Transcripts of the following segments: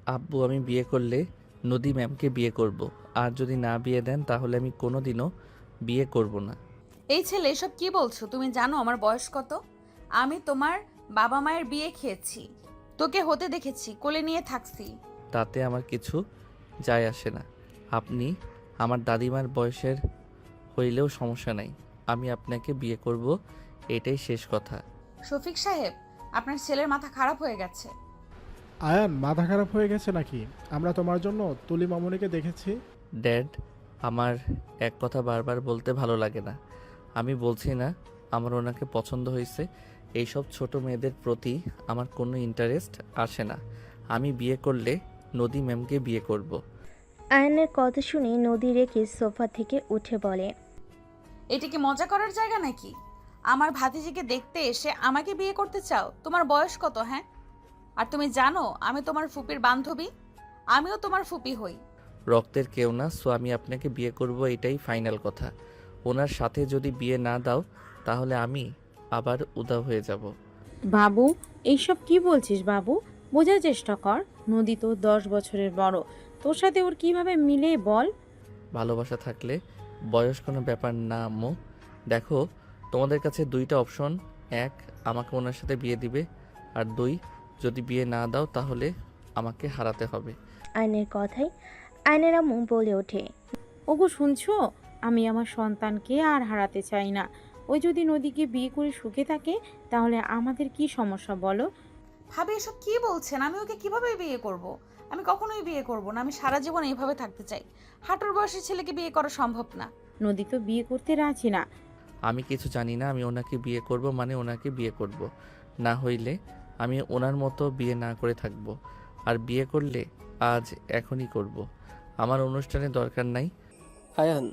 আব্বু, আমি বিয়ে করলে নদী ম্যামকে বিয়ে করব। আর যদি না বিয়ে দেন তাহলে আমি কোনোদিনও বিয়ে করব না। এই ছেলে এসব কি বলছো? তুমি জানো আমার বয়স কত? আমি তোমার বাবা মায়ের বিয়ে খেয়েছি, তোকে হতে দেখেছি, কোলে নিয়ে থাকছি। তাতে আমার কিছু যায় আসে না। আপনি আমার দাদিমার বয়সের হইলেও সমস্যা নাই। আমি আপনাকে বিয়ে করব, এটাই শেষ কথা। শফিক সাহেব, আপনার ছেলের মাথা খারাপ হয়ে গেছে। আয়ান, মাথা খারাপ হয়ে গেছে নাকি? আমরা তোমার জন্য তুলি মামুনিকে দেখেছি। ড্যাড, আমার এক কথা বারবার বলতে ভালো লাগে না। আমি বলছি না আমার ওনাকে পছন্দ হয়েছে। এইসব ছোট মেয়েদের প্রতি আমার কোনো ইন্টারেস্ট আসে না। আমি বিয়ে করলে নদী ম্যামকে বিয়ে করব। আয়নের কথা শুনে নদী রেখে সোফা থেকে উঠে বলে, এটা কি মজা করার জায়গা নাকি? আমার ভাতিজিকে দেখতে এসে আমাকে বিয়ে করতে চাও? তোমার বয়স কত, হ্যাঁ? আর তুমি জানো আমি তোমার ফুপির বান্ধবী, আমিও তোমার ফুপি হই। রক্তের কেউ না, সো আমি আপনাকে বিয়ে করব, এটাই ফাইনাল কথা। ওনার সাথে যদি বিয়ে না দাও তাহলে আমি আবার উধাও হয়ে যাব। বাবু, এইসব কি বলছিস বাবু? বোঝার চেষ্টা কর। নদী তো 10 বছরের বড়। তোর সাথে ওর কিভাবে মিলে বল? ভালোবাসা থাকলে বয়স কোনো ব্যাপার না আম্মু। দেখো, তোমাদের কাছে দুইটা অপশন। এক, আমাকে ওনার সাথে বিয়ে দিবে, আর দুই, যদি বিয়ে না দাও তাহলে আমাকে হারাতে হবে। আয়নের কথাই আয়নের আম্মু বলে ওঠে, ওগো শুনছো? আমি আমার সন্তানকে আর হারাতে চাই না। ওই যদি নদীকে বিয়ে করে সুখে থাকে তাহলে আমাদের কি সমস্যা বলো? ভাবি এসব কি বলছেন? আমি ওকে কিভাবে বিয়ে করব? আমি কখনোই বিয়ে করব না। আমি সারা জীবন এইভাবে থাকতে চাই। হাঁটুর বয়সী ছেলেকে বিয়ে করা সম্ভব না। নদী তো বিয়ে করতে রাজি না। আমি কিছু জানি না। আমি ওনাকে বিয়ে করব মানে ওনাকে বিয়ে করব। না হইলে আমি ওনার মতো বিয়ে না করে থাকব। আর বিয়ে করলে আজ এখনই করব। আমার অনুষ্ঠানে দরকার নাই। আয়ান,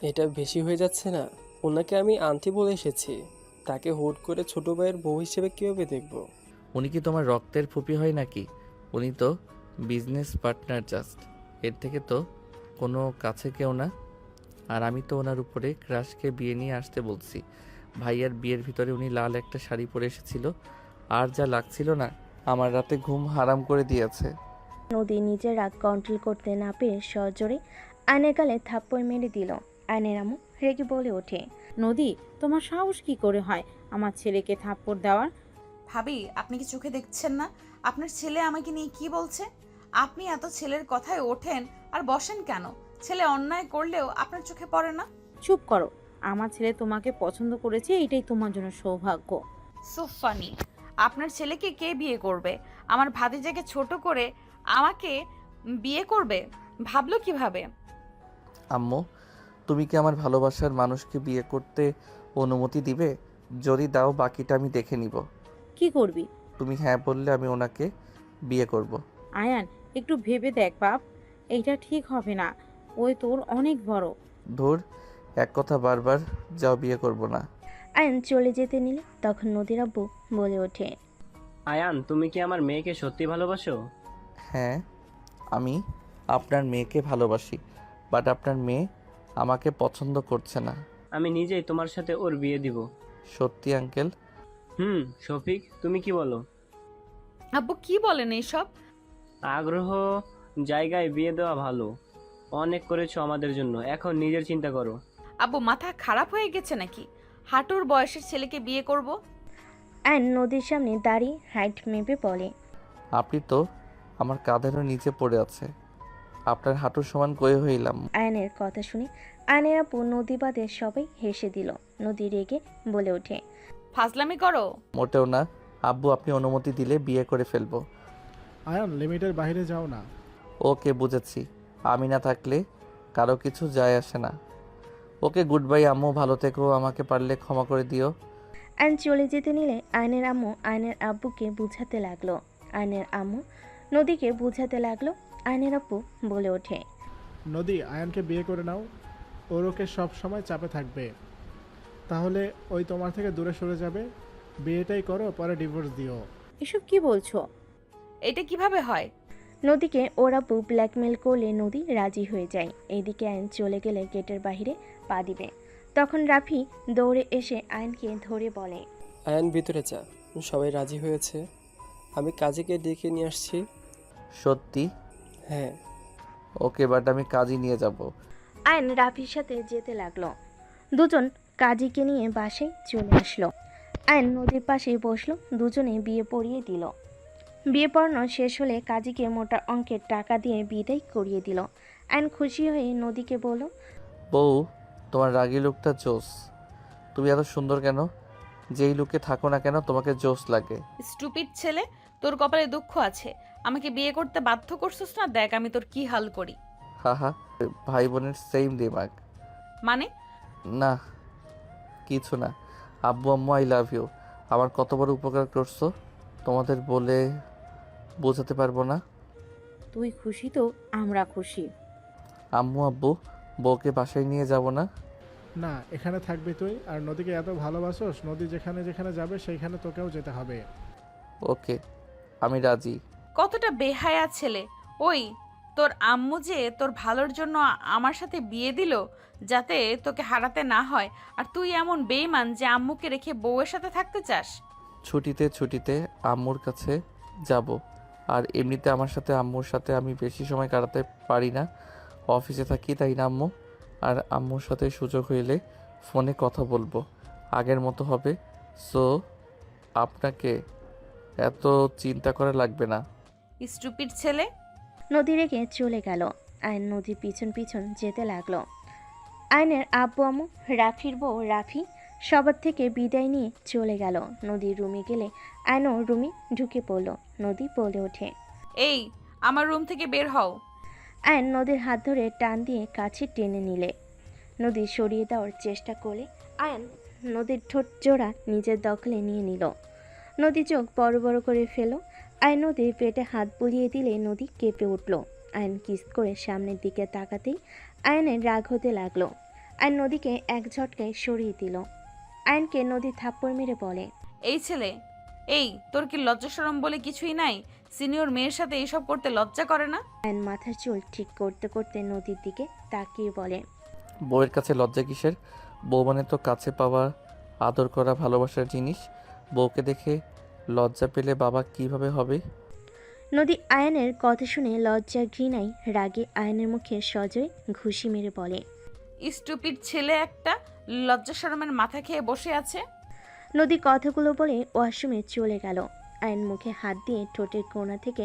এটা বেশি হয়ে যাচ্ছে না? ওনাকে আমি আন্টি বলে এসেছি, তাকে হুট করে ছোট ভাইয়ের বউ হিসেবে কীভাবে দেখব? উনি কি তোমার রক্তের ফুপি হয় নাকি? উনি তো বিজনেস পার্টনার জাস্ট। এর থেকে তো কোনো কাছে কেউ না। আর আমি তো ওনার উপরে ক্রাশকে বিয়ে নিয়ে আসতে বলছি। ভাইয়ার বিয়ের ভিতরে উনি লাল একটা শাড়ি পরে এসেছিল, আর যা লাগছিল না, আমার রাতে ঘুম হারাম করে দিয়েছে। নদী নিজের রাগ কন্ট্রোল করতে না পেরে সজোরে আয়নের গালে থাপ্পড় মেরে দিল। আয়নের আম্মু রেগে বলে ওঠে, নদী, তোমার সাহস কি করে হয় আমার ছেলেকে থাপ্পড় দেওয়ার? ভাবি, আপনি কি চোখে দেখছেন না আপনার ছেলে আমাকে নিয়ে কি বলছে? আপনি এত ছেলের কথায় ওঠেন আর বসেন কেন? ছেলে অন্যায় করলেও আপনার চোখে পড়ে না? চুপ করো। আমার ছেলে তোমাকে পছন্দ করেছে, এটাই তোমার জন্য সৌভাগ্য। So funny. আপনার ছেলেকে কে বিয়ে করবে? আমার ভাতিজাকে ছোট করে আমাকে বিয়ে করবে? ভাবলো কিভাবে? আম্মু, তুমি কি আমার ভালোবাসার মানুষকে বিয়ে করতে অনুমতি দিবে? যদি দাও বাকিটা আমি দেখে নিব। কি করবি? তুমি হ্যাঁ বললে আমি ওনাকে বিয়ে করব। আয়ান, একটু ভেবে দেখ বাপ। এইটা ঠিক হবে না। ওই তোর অনেক বড়। ধুর, এক কথা বারবার, যাও, বিয়ে করব না। আয়ন চলে যেতে নিলে তখন নদীর আব্বু বলে ওঠে, আয়ান, তুমি কি আমার মেয়েকে সত্যি ভালোবাসো? হ্যাঁ, আমি আপনার মেয়েকে ভালোবাসি, বাট আপনার মেয়ে আমাকে পছন্দ করছে না। আমি নিজেই তোমার সাথে ওর বিয়ে দিব। সত্যি আঙ্কেল? শফিক, তুমি কি বলো? আব্বু কি বলেন এইসব? আগ্রহ জায়গায় বিয়ে দেওয়া ভালো। অনেক করেছো আমাদের জন্য, এখন নিজের চিন্তা করো। আব্বু মাথা খারাপ হয়ে গেছে নাকি? হাঁটুর বয়সের ছেলেকে বিয়ে করব? আয়ন নদীর সামনে দাঁড়িয়ে হাইট মেপে বলে, আপনি তো আমার কাঁধেরও নিচে পড়ে আছে। আপনার হাঁটুর সমান কয়ে হইলাম। আয়নের কথা শুনে আয়নের আব্বু নদী বাদে সবাই হেসে দিল। নদী রেগে বলে ওঠে, ফাজলামি করো? মোটেও না। আব্বু, আপনি অনুমতি দিলে বিয়ে করে ফেলবো। আয়ান, লিমিটের বাইরে যাও না। ওকে, বুঝেছি। আমি না থাকলে কারো কিছু যায় আসে না। ওকে, গুড বাই আম্মু, ভালো থেকো, আমাকে পারলে ক্ষমা করে দিও। আয়ন চলে যেতে নিলে আয়নের আম্মু আয়নের আব্বুকে বুঝাতে লাগলো। আয়নের আম্মু নদীকে বুঝাতে লাগলো। আয়নের আব্বু বলে ওঠে, নদী, আয়ানকে বিয়ে করে নাও। ওর ওকে সব সময় চাপে থাকবে, তাহলে ওই তোমার থেকে দূরে সরে যাবে। বিয়েটাই করো, পরে ডিভোর্স দিও। এসব কি বলছো? এটা কিভাবে হয়? নদীকে ওর আব্বু ব্ল্যাকমেল করলে নদী রাজি হয়ে যায়। এইদিকে আয়ন চলে গেলে গেটের বাইরে পা দিবে, তখন রাফি দৌড়ে এসে আয়নকে ধরে বলে, আয়ান, ভিতরে যা। সবাই রাজি হয়েছে, আমি কাজীকে ডেকে নিয়ে আসছি। সত্যি? হ্যাঁ। ওকে, বাট আমি কাজই নিয়ে যাব। আয়ন রাফির সাথে যেতে লাগলো। দুজন কাজীকে নিয়ে বাসায় চলে আসলো। আয়ন নদীর পাশে বসলো। দুজনে বিয়ে পড়িয়ে দিল। বিয়ে পড়ানো শেষ হলে কাজীকে মোটা অঙ্কের টাকা দিয়ে বিদায় করিয়ে দিল। আয়ন খুশি হয়ে নদীকে বলল, বউ, তোমার রাগী লুকটা জোস। তুমি এত সুন্দর কেন? যেই লুকে থাকো না কেন তোমাকে জোস লাগে। স্টুপিড ছেলে, তোর কপালে দুঃখ আছে। আমাকে বিয়ে করতে বাধ্য করছিস না, দেখ আমি তোর কি হাল করি। হাহা, ভাই বোনের সেম দিমাগ। মানে? না কিছু না। আব্বু আম্মু, আই লাভ ইউ। আমার কত বড় উপকার করছো, তোমাদের বলে বোঝাতে পারবো না। তুই খুশি তো আমরা খুশি। আম্মু আব্বু, বউকে বাসায় নিয়ে যাব না? না, এখানে থাকবি তুই। আর নদীকে এত ভালোবাসোস, নদী যেখানে যেখানে যাবে সেইখানে তোকেও যেতে হবে। ওকে, আমি রাজি। কতটা বেহায়া ছেলে। ওই, তোর আম্মু যে তোর ভালোর জন্য আমার সাথে বিয়ে দিল, যাতে তোকে হারাতে না হয়, আর তুই এমন বেইমান যে আম্মুকে রেখে বউয়ের সাথে থাকতে চাস। ছুটিতে আম্মুর কাছে যাব। আর এমনিতে আমার সাথে আম্মুর সাথে আমি বেশি সময় কাটাতে পারি না, অফিসে থাকি, তাই না আম্মু? আর আম্মুর সাথে সুযোগ হইলে ফোনে কথা বলবো, আগের মতো হবে। সো আপনাকে এত চিন্তা করা লাগবে না। স্টুপিড ছেলে। নদী রেখে চলে গেল। আয়ন নদীর পিছন পিছন যেতে লাগলো। আয়নের আব্বু আম্মু, রাফির বউ রাফি সবার থেকে বিদায় নিয়ে চলে গেল। নদীর রুমে গেলে আয়নও রুমে ঢুকে পড়ল। নদী বলে ওঠে, এই, আমার রুম থেকে বের হও। আয়ন নদীর হাত ধরে টান দিয়ে কাছে টেনে নিলে। নদী সরিয়ে দেওয়ার চেষ্টা করলে আয়ন নদীর ঠোঁট জোড়া নিজের দখলে নিয়ে নিল। নদী চোখ বড় বড় করে ফেল। আয়ন নদীর পেটে হাত বুলিয়ে দিলে নদী কেঁপে উঠল। আয়ন কিস করে সামনের দিকে তাকাতেই আয়নের রাগ হতে লাগলো। আয়ন নদীকে এক ঝটকায় সরিয়ে দিল। আয়নকে নদী থাপ্পড় মেরে বলে, এই ছেলে, এই, তোর কি লজ্জা শরম বলে কিছুই নাই? সিনিয়র মেয়ের সাথে এইসব করতে লজ্জা করে না? আয়ন মাথার চুল ঠিক করতে করতে নদীর দিকে তাকিয়ে বলে, বউয়ের কাছে লজ্জা কিসের? বউ মানে তো কাছে পাওয়া, আদর করা, ভালোবাসার জিনিস। বউকে দেখে লজ্জা পেলে বাবা কিভাবে হবে? নদী আয়নের কথা শুনে লজ্জা ঘৃণায় রাগে আয়নের মুখে সজয় ঘুষি মেরে বলে, স্টুপিড ছেলে একটা, লজ্জা শরমের মাথা খেয়ে বসে আছে। নদী কথাগুলো বলে ওয়াশরুমে চলে গেল। আয়ন মুখে হাত দিয়ে ঠোঁটের কোণা থেকে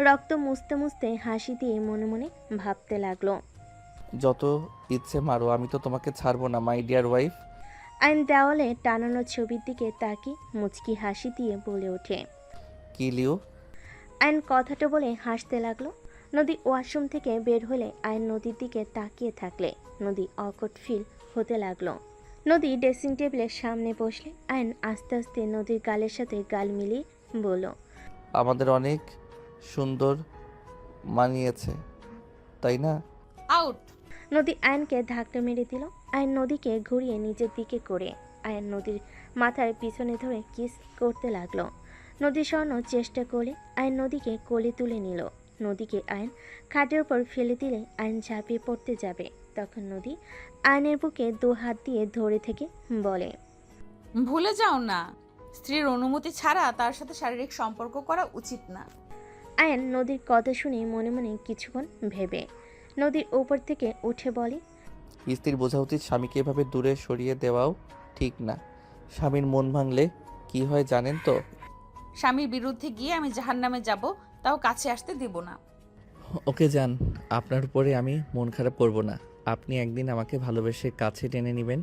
রক্ত মুছতে মুছতে হাসি দিয়ে মনে মনে ভাবতে লাগলো। যত ইচ্ছে মারো, আমি তো তোমাকে ছাড়বো না, মাই ডিয়ার ওয়াইফ। আয়ন দেওয়ালে টানানো ছবির দিকে তাকিয়ে মুচকি হাসি দিয়ে বলে ওঠে, কি লিও? আয়ন কথাটা বলে হাসতে লাগলো। নদী ওয়াশরুম থেকে বের হলে আয়ন নদীর দিকে তাকিয়ে থাকলে নদী অকট ফিল হতে লাগলো। নদী ড্রেসিং টেবিলের সামনে বসলে আয়ন আস্তে আস্তে নদীর গালের সাথে গাল মিলিয়ে বলল, আমাদের অনেক সুন্দর মানিয়েছে, তাই না? আউট। নদী আয়নকে ধাক্কা মেরে দিল। আয়ন নদীকে ঘুরিয়ে নিজের দিকে করে আয়ন নদীর মাথার পিছনে ধরে কিস করতে লাগলো। নদী সরানোর চেষ্টা করলে আয়ন নদীকে কোলে তুলে নিল। নদীকে আয়ন খাটের উপর ফেলে দিলে আয়ন ঝাঁপিয়ে পড়তে যাবে, তখন নদী আয়নের বুকে দু হাত দিয়ে ধরে থেকে বলে, ভুলে যাও না, স্ত্রীর অনুমতি ছাড়া তার সাথে শারীরিক সম্পর্ক করা উচিত না। আয়ন নদীর কথা শুনে মনে মনে কিছুক্ষণ ভেবে নদীর উপর থেকে উঠে বলে, স্ত্রীর বোঝা উচিত স্বামীকে এভাবে দূরে সরিয়ে দেওয়াও ঠিক না। স্বামীর মন ভাঙলে কি হয় জানেন তো? স্বামীর বিরুদ্ধে গিয়ে আমি জাহান্নামে যাব, তাও কাছে আসতে দিব না। ওকে যান, আপনার উপরে আমি মন খারাপ করব না। আপনি একদিন আমাকে ভালোবেসে কাছে টেনে নেবেন,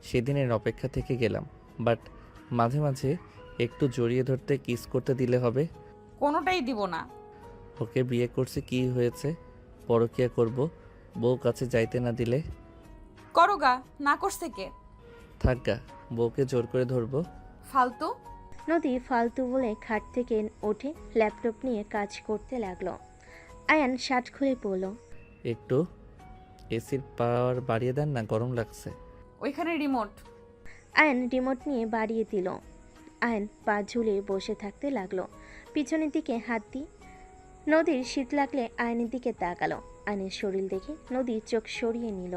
সেদিনের অপেক্ষা থেকে গেলাম। বাট মাঝে মাঝে একটু জড়িয়ে ধরতে, কিস করতে দিলে হবে। কোনোটাই দিব না। ওকে বিয়ে করছি, কি হয়েছে? পরকিয়া করব, বউ কাছে যাইতে না দিলে? করো গা, না করছে কে? থাক গা, বউকে জোর করে ধরবো। ফালতু। নদী ফালতু বলে খাট থেকে উঠে ল্যাপটপ নিয়ে কাজ করতে লাগলো। আয়ান শার্ট খুলে পড়ল। একটু এসির পাওয়ার বাড়িয়ে দেন না, গরম লাগছে। ওইখানে রিমোট। আয়ন রিমোট নিয়ে বাড়িয়ে দিল। আয়ন পা ঝুলে বসে থাকতে লাগলো, পিছনের দিকে হাত দিয়ে। নদীর শীত লাগলে আয়নের দিকে তাকালো। আয়নের শরীর দেখে নদী চোখ সরিয়ে নিল।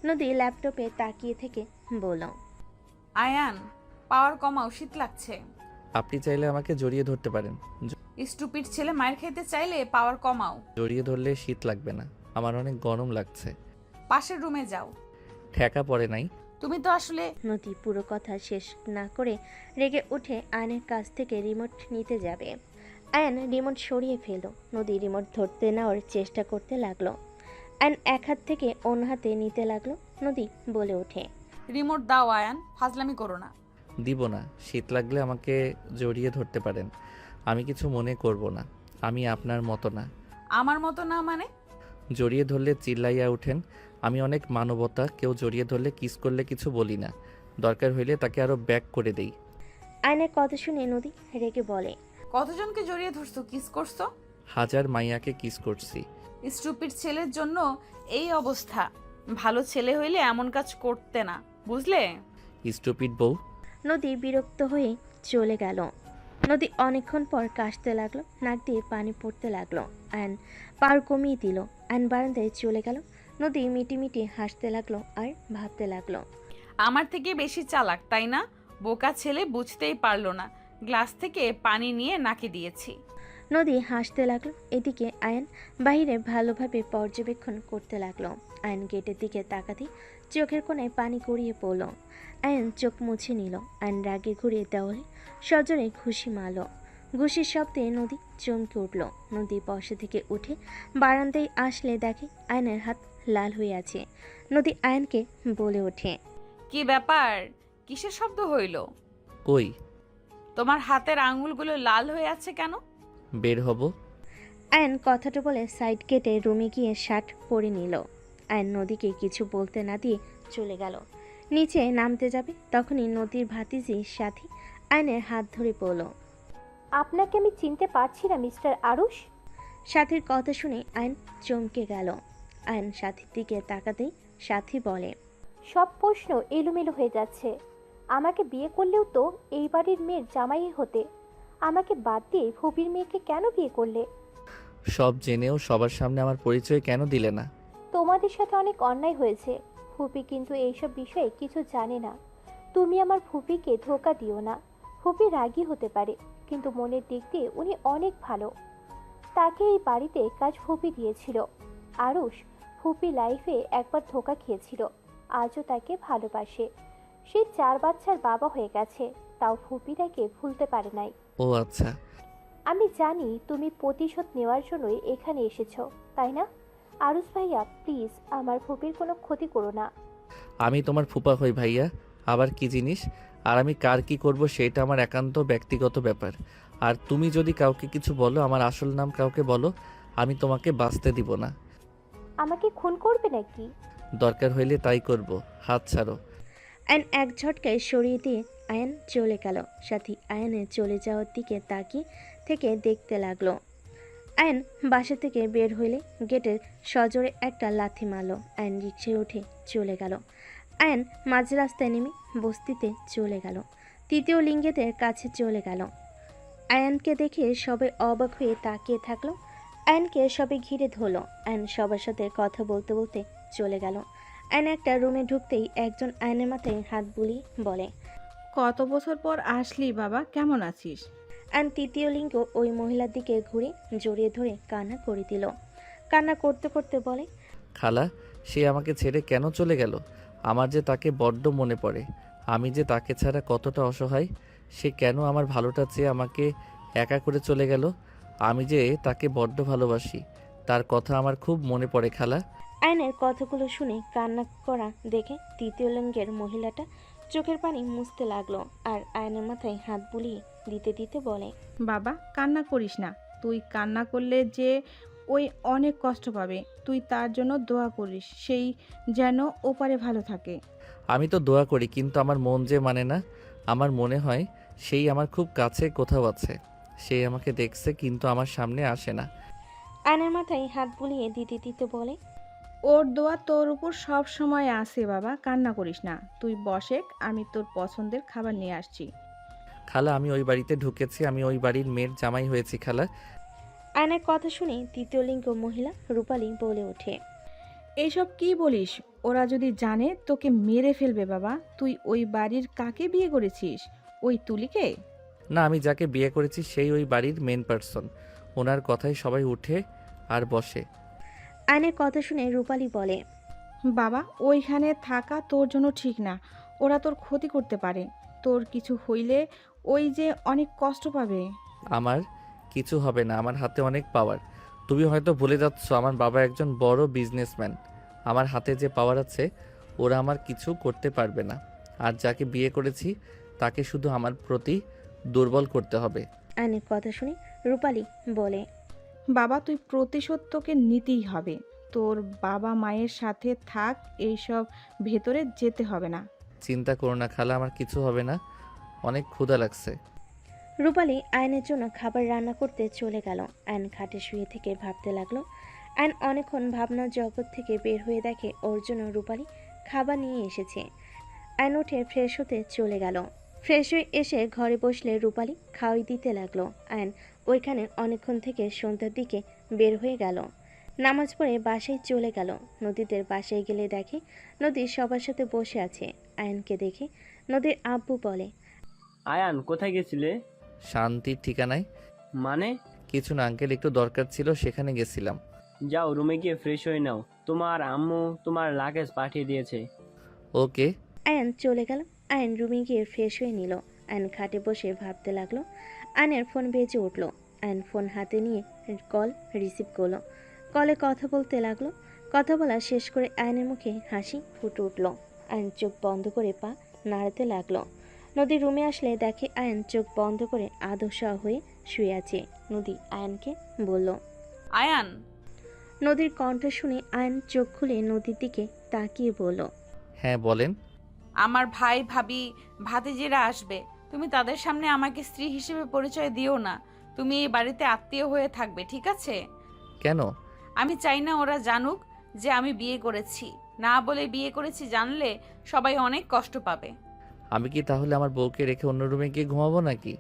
নদী ল্যাপটপে তাকিয়ে থেকে বলল, আয়ান, পাওয়ার কমাও, শীত লাগছে। আপনি চাইলে আমাকে জড়িয়ে ধরতে পারেন। স্টুপিড ছেলে মায়ের খেতে চাইলে পাওয়ার কমাও। জড়িয়ে ধরলে শীত লাগবে না, আমার অনেক গরম লাগছে। পাশের রুমে যাও। ঠেকা পড়ে নাই। তুমি তো আসলে নদী পুরো কথা শেষ না করে রেগে উঠে আয়নের কাছ থেকে রিমোট নিতে যাবে। আয়ন রিমোট সরিয়ে ফেলল। নদী রিমোট ধরতে নেওয়ার চেষ্টা করতে লাগলো। আয়ন এক হাত থেকে অন্য হাতে নিতে লাগলো। নদী বলে ওঠে, রিমোট দাও আয়ান, ফাজলামি করো না। দিব না, শীত লাগলে আমাকে জড়িয়ে ধরতে পারেন, আমি কিছু মনে করব না। আমি আপনার মতো না। আমার মতো না মানে? জড়িয়ে ধরলে চিল্লাইয়া ওঠেন। আমি অনেক মানবতা, কেউ জড়িয়ে ধরলে কিস করলে কিছু বলি না, দরকার হইলে তাকে আরও ব্যাক করে দেই। আয়নের কথা শুনে নদী রেগে বলে, কতজনকে জড়িয়ে ধরছো, কিস করছো? হাজার মাইয়াকে কিস করছি। স্টুপিড ছেলের জন্য এই অবস্থা। ভালো ছেলে হইলে এমন কাজ করতে না, বুঝলে? স্টুপিড বউ। নদী বিরক্ত হয়ে চলে গেল। নদী অনেকক্ষণ পর কাশতে লাগলো, নাক দিয়ে পানি পড়তে লাগলো। আয়ন পার কমিয়ে দিল। আয়ন বারান্দায় চলে গেল। নদী মিটিমিটি হাসতে লাগলো আর ভাবতে লাগলো, আমার থেকে বেশি চালাক তাই না? বোকা ছেলে বুঝতেই পারলো না, গ্লাস থেকে পানি নিয়ে নাকে দিয়েছি। নদী হাসতে লাগলো। এদিকে আয়ন বাইরে ভালোভাবে পর্যবেক্ষণ করতে লাগলো। আয়ন গেটের দিকে তাকাতেই চোখের কোণায় পানি গড়িয়ে পড়ল। আয়ন চোখ মুছে নিল। আয়ন রাগে ঘুরিয়ে দেওয়ালে সজোরে ঘুষি মারল। ঘুষির শব্দে নদী চমকে উঠল। নদী বসা থেকে উঠে বারান্দায় আসলে দেখে আয়নের হাত লাল হয়ে আছে। নদী আয়নকে বলে ওঠে, কি ব্যাপার, কিসের শব্দ হইল? কই? তোমার হাতের আঙ্গুলগুলো লাল হয়ে আছে কেন? বের হব। আয়ন কথাটা বলে সাইড কেটে রুমে গিয়ে শার্ট পরে নিল। আয়ন নদীকে কিছু বলতে না দিয়ে চলে গেল। নিচে নামতে যাবে তখনই নদীর ভাতিজির সাথী আয়নের হাত ধরে পড়ল। আপনাকে আমি চিনতে পারছি না মিস্টার আরুষ। সাথীর কথা শুনে আয়ন চমকে গেল। আয়ন সাথীর দিকে তাকাতেই সাথী বলে, সব প্রশ্ন এলোমেলো হয়ে যাচ্ছে। আমাকে বিয়ে করলেও তো এই বাড়ির মেয়ের জামাই হতে, আমাকে বাদ দিয়ে ফুপির মেয়েকে কেন বিয়ে করলে? সব জেনেও সবার সামনে আমার পরিচয় কেন দিলে না? তোমাদের সাথে অনেক অন্যায় হয়েছে। ফুপি কিন্তু এইসব বিষয়ে কিছু জানে না। তুমি আমার ফুপিকে ধোকা দিও না। ফুপি রাগী হতে পারে, কিন্তু মনের দিক দিয়ে উনি অনেক ভালো। তাকে এই বাড়িতে কাজ ফুপি দিয়েছিল। আরুষ, ফুপি লাইফে একবার ধোকা খেয়েছিল, আজও তাকে ভালোবাসে। সে 4 বাচ্চার বাবা হয়ে গেছে, তাও ফুপি তাকে ভুলতে পারে নাই। ও আচ্ছা। আমি জানি তুমি প্রতিশোধ নেওয়ার জন্যই এখানে এসেছো, তাই না? আরুষ ভাইয়া, প্লিজ আমার ফুপির কোনো ক্ষতি করো না। আমি তোমার ফুপা হই ভাইয়া, আবার কি জিনিস? আর আমি কার কি করব সেটা আমার একান্ত ব্যক্তিগত ব্যাপার। আর তুমি যদি কাউকে কিছু বলো, আমার আসল নাম কাউকে বলো, আমি তোমাকে বাঁচতে দিব না। আমাকে খুন করবে নাকি? দরকার হইলে তাই করব, হাত ছাড়ো। আয়ন এক ঝটকায় সরিয়ে দিয়ে আয়ন চলে গেল। সাথী আয়নের চলে যাওয়ার দিকে তাকিয়ে থেকে দেখতে লাগলো। আয়ন বাসা থেকে বের হইলে গেটের সজোরে একটা লাথি মারল। আয়ন রিকশায় উঠে চলে গেল। আয়ন মাঝ রাস্তায় নেমে বস্তিতে চলে গেল। তৃতীয় লিঙ্গেদের কাছে চলে গেল। আয়নকে দেখে সবাই অবাক হয়ে তাকিয়ে থাকলো। আয়নকে সবাই ঘিরে ধরলো। আয়ন সবার সাথে কথা বলতে বলতে চলে গেল। আয়ন একটা রুমে ঢুকতেই একজন আয়নের মাথায় হাত বুলিয়ে বলে, কত বছর পর আসলি বাবা, কেমন আছিস? আয়ন তৃতীয় লিঙ্গ ওই মহিলার দিকে ঘুরে জড়িয়ে ধরে কান্না করে দিল। কান্না করতে করতে বলে, খালা, সে আমাকে ছেড়ে কেন চলে গেল? আমার যে তাকে বড্ড মনে পড়ে। আমি যে তাকে ছাড়া কতটা অসহায়। সে কেন আমার ভালোটা চেয়ে আমাকে একা করে চলে গেল? আমি যে তাকে বড্ড ভালোবাসি, তার কথা আমার খুব মনে পড়ে খালা। আয়নের কথাগুলো শুনে কান্না করা দেখে তৃতীয় লিঙ্গের মহিলাটা চোখের পানি মুছতে লাগলো আর আয়নের মাথায় হাত বুলিয়ে দিতে দিতে বলে, বাবা কান্না করিস না, তুই কান্না করলে যে ওই অনেক কষ্ট পাবে। তুই তার জন্য দোয়া করিস, সেই যেন ওপারে ভালো থাকে। আমি তো দোয়া করি, কিন্তু আমার মন যে মানে না। আমার মনে হয় সেই আমার খুব কাছে কোথাও আছে। সেই আমাকে দেখছে কিন্তু আমার সামনে আসে না। আয়নের মাথায় হাত বুলিয়ে দিতে দিতে বলে, ওর দোয়া তোর উপর সব সময় আসে বাবা, কান্না করিস না। তুই বসেক, আমি তোর পছন্দের খাবার নিয়ে আসছি। খালা, আমি ওই বাড়িতে ঢুকেছি, আমি ওই বাড়ির মেয়ের জামাই হয়েছি খালা। আয়নের কথা শুনে তৃতীয় লিঙ্গ মহিলা রূপালী বলে ওঠে, এইসব কি বলিস? ওরা যদি জানে তোকে মেরে ফেলবে বাবা। তুই ওই বাড়ির কাকে বিয়ে করেছিস? ওই তুলিকে? না, আমি যাকে বিয়ে করেছি সেই ওই বাড়ির মেন পার্সন। ওনার কথায় সবাই উঠে আর বসে। আয়নের কথা শুনে রূপালী বলে, বাবা ওইখানে থাকা তোর জন্য ঠিক না, ওরা তোর ক্ষতি করতে পারে। তোর কিছু হইলে ওই যে অনেক কষ্ট পাবে। আমার কিছু হবে না, আমার হাতে অনেক পাওয়ার। তুমি হয়তো ভুলে যাচ্ছ আমার বাবা একজন বড় বিজনেসম্যান। আমার হাতে যে পাওয়ার আছে ওরা আমার কিছু করতে পারবে না। আর যাকে বিয়ে করেছি তাকে শুধু আমার প্রতি দুর্বল করতে হবে। আয়নের কথা শুনে রূপালী বলে, বাবা তুই প্রতিশোধ তোকে নিতেই হবে। তোর বাবা মায়ের সাথে থাক, এইসব ভেতরে যেতে হবে না। চিন্তা করো না খালা, আমার কিছু হবে না। অনেক ক্ষুধা লাগছে। রূপালী আয়নের জন্য খাবার রান্না করতে চলে গেল। আয়ন খাটে শুয়ে থেকে ভাবতে লাগলো। আয়ন অনেকক্ষণ ভাবনার জগৎ থেকে বের হয়ে দেখে ওর জন্য রূপালী খাবার নিয়ে এসেছে। আয়ন উঠে ফ্রেশ হতে চলে গেল। ফ্রেশ হয়ে এসে ঘরে বসলে রূপালী খাওয়াই দিতে লাগলো। আয়ন ওইখানে অনেকক্ষণ থেকে সন্ধ্যার দিকে বের হয়ে গেল। নামাজ পড়ে বাসায় চলে গেল। নদীদের বাসায় গেলে দেখে নদী সবার সাথে বসে আছে। আয়নকে দেখে নদীর আব্বু বলে, আয়ান কোথায় গেছিলে? শান্তির ঠিকানায়। মানে? কিছু না আঙ্কেল, একটু দরকার ছিল, সেখানে গেছিলাম। যাও রুমে গিয়ে ফ্রেশ হয়ে নাও, তোমার আম্মু তোমার লাগেজ পাঠিয়ে দিয়েছে। ওকে। আয়ন চলে গেল। আয়ন রুমে গিয়ে ফ্রেশ হয়ে নিল। আয়ন খাটে বসে ভাবতে লাগলো। আয়নের ফোন বেজে উঠলো। আয়ন ফোন হাতে নিয়ে কল রিসিভ করলো। কলে কথা বলতে লাগলো। কথা বলা শেষ করে আয়নের মুখে হাসি ফুটে উঠলো। আয়ন চোখ বন্ধ করে পা নাড়াতে লাগলো। নদী রুমে আসলে দেখে আয়ন চোখ বন্ধ করে আদশা হয়ে শুয়ে আছে। নদী আয়নকে বলল, আয়ান, নদীর কণ্ঠ শুনে আয়ন চোখ খুলে নদীর দিকে তাকিয়ে বলল, হ্যাঁ বলেন। আমার ভাই ভাবি ভাতিজিরা আসবে, তুমি তাদের সামনে আমাকে স্ত্রী হিসেবে পরিচয় দিও না। তুমি এই বাড়িতে আত্মীয় হয়ে থাকবে, ঠিক আছে? কেন? আমি চাই না ওরা জানুক যে আমি বিয়ে করেছি। না বলে বিয়ে করেছি জানলে সবাই অনেক কষ্ট পাবে। আমি কি তাহলে আমার বউকে রেখে অন্য রুমে গিয়ে ঘুমাবো নাকি?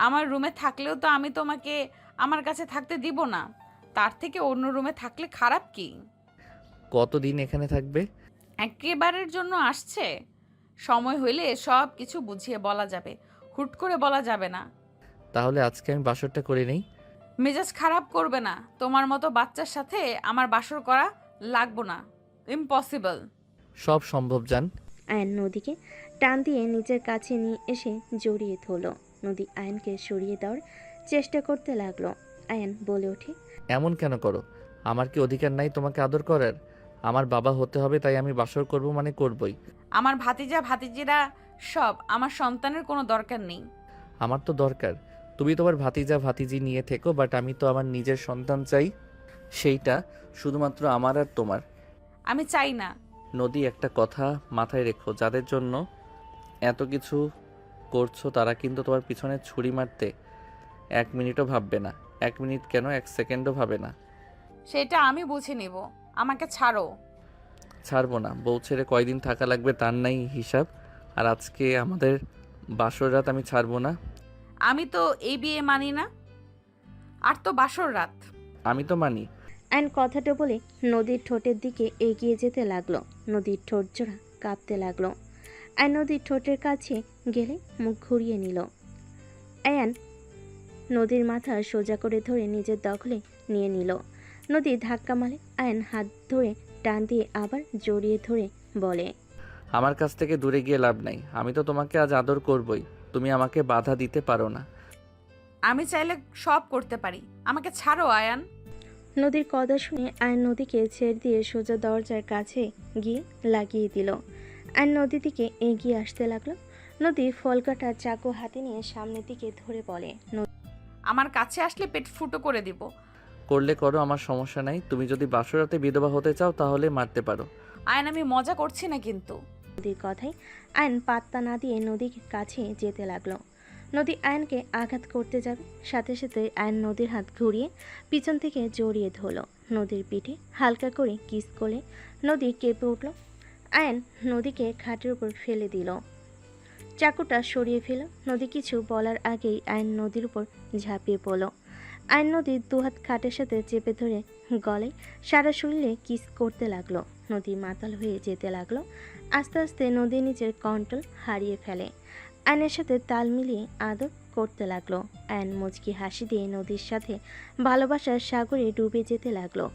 আমার রুমে থাকলেও তো আমি তোমাকে আমার কাছে থাকতে দিব না। তার থেকে অন্য রুমে থাকলে খারাপ কি? কতদিন এখানে থাকবে? একেবারের জন্য আসছে, সময় হইলে সব কিছু বুঝিয়ে বলা যাবে, হুট করে বলা যাবে না। তাহলে আজকে আমি বাসরটা করে নেই। মেজাজ খারাপ করবে না। তোমার মতো বাচ্চার সাথে আমার বাসর করা লাগবো না, ইম্পসিবল। সব সম্ভব জান। আয়ন নদীকে টান দিয়ে নিজের কাছে নিয়ে এসে জড়িয়ে ধরল। নদী আয়নকে সরিয়ে দেওয়ার চেষ্টা করতে লাগলো। আয়ন বলে ওঠে, এমন কেন করো? আমার কি অধিকার নাই তোমাকে আদর করার? আমার বাবা হতে হবে তাই আমি বাসর করব মানে করবই। আমার ভাতিজা ভাতিজিরা সব আমার সন্তানের কোনো দরকার নেই। আমার তো দরকার। তুমি তোমার ভাতিজা ভাতিজি নিয়ে থেকো, বাট আমি তো আমার নিজের সন্তান চাই, সেইটা শুধুমাত্র আমার আর তোমার। আমি চাই না। নদী, একটা কথা মাথায় রেখো, যাদের জন্য এত কিছু করছো তারা কিন্তু তোমার পিছনে ছুরি মারতে 1 মিনিটও ভাববে না। 1 মিনিট কেন, 1 সেকেন্ডও ভাবে না। সেটা আমি বুঝে নিব, আমাকে ছাড়ো। ছাড়বো না। বউ ছেড়ে কয়দিন থাকা লাগবে তার নাই হিসাব। আর আজকে আমাদের বাসর রাত, আমি ছাড়বো না। আমি তো এই বিয়ে মানি না, আর তো বাসর রাত। আমি তো মানি। আয়ন কথাটা বলে নদীর ঠোঁটের দিকে এগিয়ে যেতে লাগলো। নদীর ঠোঁট জোড়া কাঁপতে লাগলো। আয়ন নদীর ঠোঁটের কাছে গেলে মুখ ঘুরিয়ে নিল। আয়ন নদীর মাথা সোজা করে ধরে নিজের দখলে নিয়ে নিল। নদী ধাক্কা মারে। আয়ন হাত ধরে টান দিয়ে আবার জড়িয়ে ধরে বলে, আমার কাছ থেকে দূরে গিয়ে লাভ নাই। আমি তো তোমাকে আজ আদর করবই, তুমি আমাকে বাধা দিতে পারো না। আমি চাইলে সব করতে পারি, আমাকে ছাড়ো আয়ান। নদীর কথা শুনে আয়ন নদীকে ছেড়ে দিয়ে সোজা দরজার কাছে গিয়ে লাগিয়ে দিল। আয়ন নদীর দিকে এগিয়ে আসতে লাগলো। নদী ফল কাটা চাকু হাতে নিয়ে সামনের দিকে ধরে বলে, আমার কাছে আসলে পেট ফুটো করে দিব। করলে করো, আমার সমস্যা নাই। তুমি যদি বাসরাতে বিধবা হতে চাও তাহলে মারতে পারো। আয়ন আমি মজা করছি না কিন্তু। নদীর কথায় আয়ন পাত্তা না দিয়ে নদীর কাছে যেতে লাগলো। নদী আয়নকে আঘাত করতে যাবে, সাথে সাথে আয়ন নদীর হাত ঘুরিয়ে পিছন থেকে জড়িয়ে ধরলো। নদীর পিঠে হালকা করে কিস করলে নদী কেঁপে উঠল। আয়ন নদীকে খাটের উপর ফেলে দিল, চাকুটা সরিয়ে ফেল। নদী কিছু বলার আগেই আয়ন নদীর উপর ঝাঁপিয়ে পড়ল। আয়ন নদীর দুহাত খাটের সাথে চেপে ধরে গলায় সারা শরীরে কিস করতে লাগলো। নদী মাতাল হয়ে যেতে লাগলো। আস্তে আস্তে নদী নিজের কন্ট্রোল হারিয়ে ফেলে। আয়নের সাথে তাল মিলিয়ে আদর করতে লাগলো। আয়ন মুচকি হাসি দিয়ে নদীর সাথে ভালোবাসার সাগরে ডুবে যেতে লাগলো।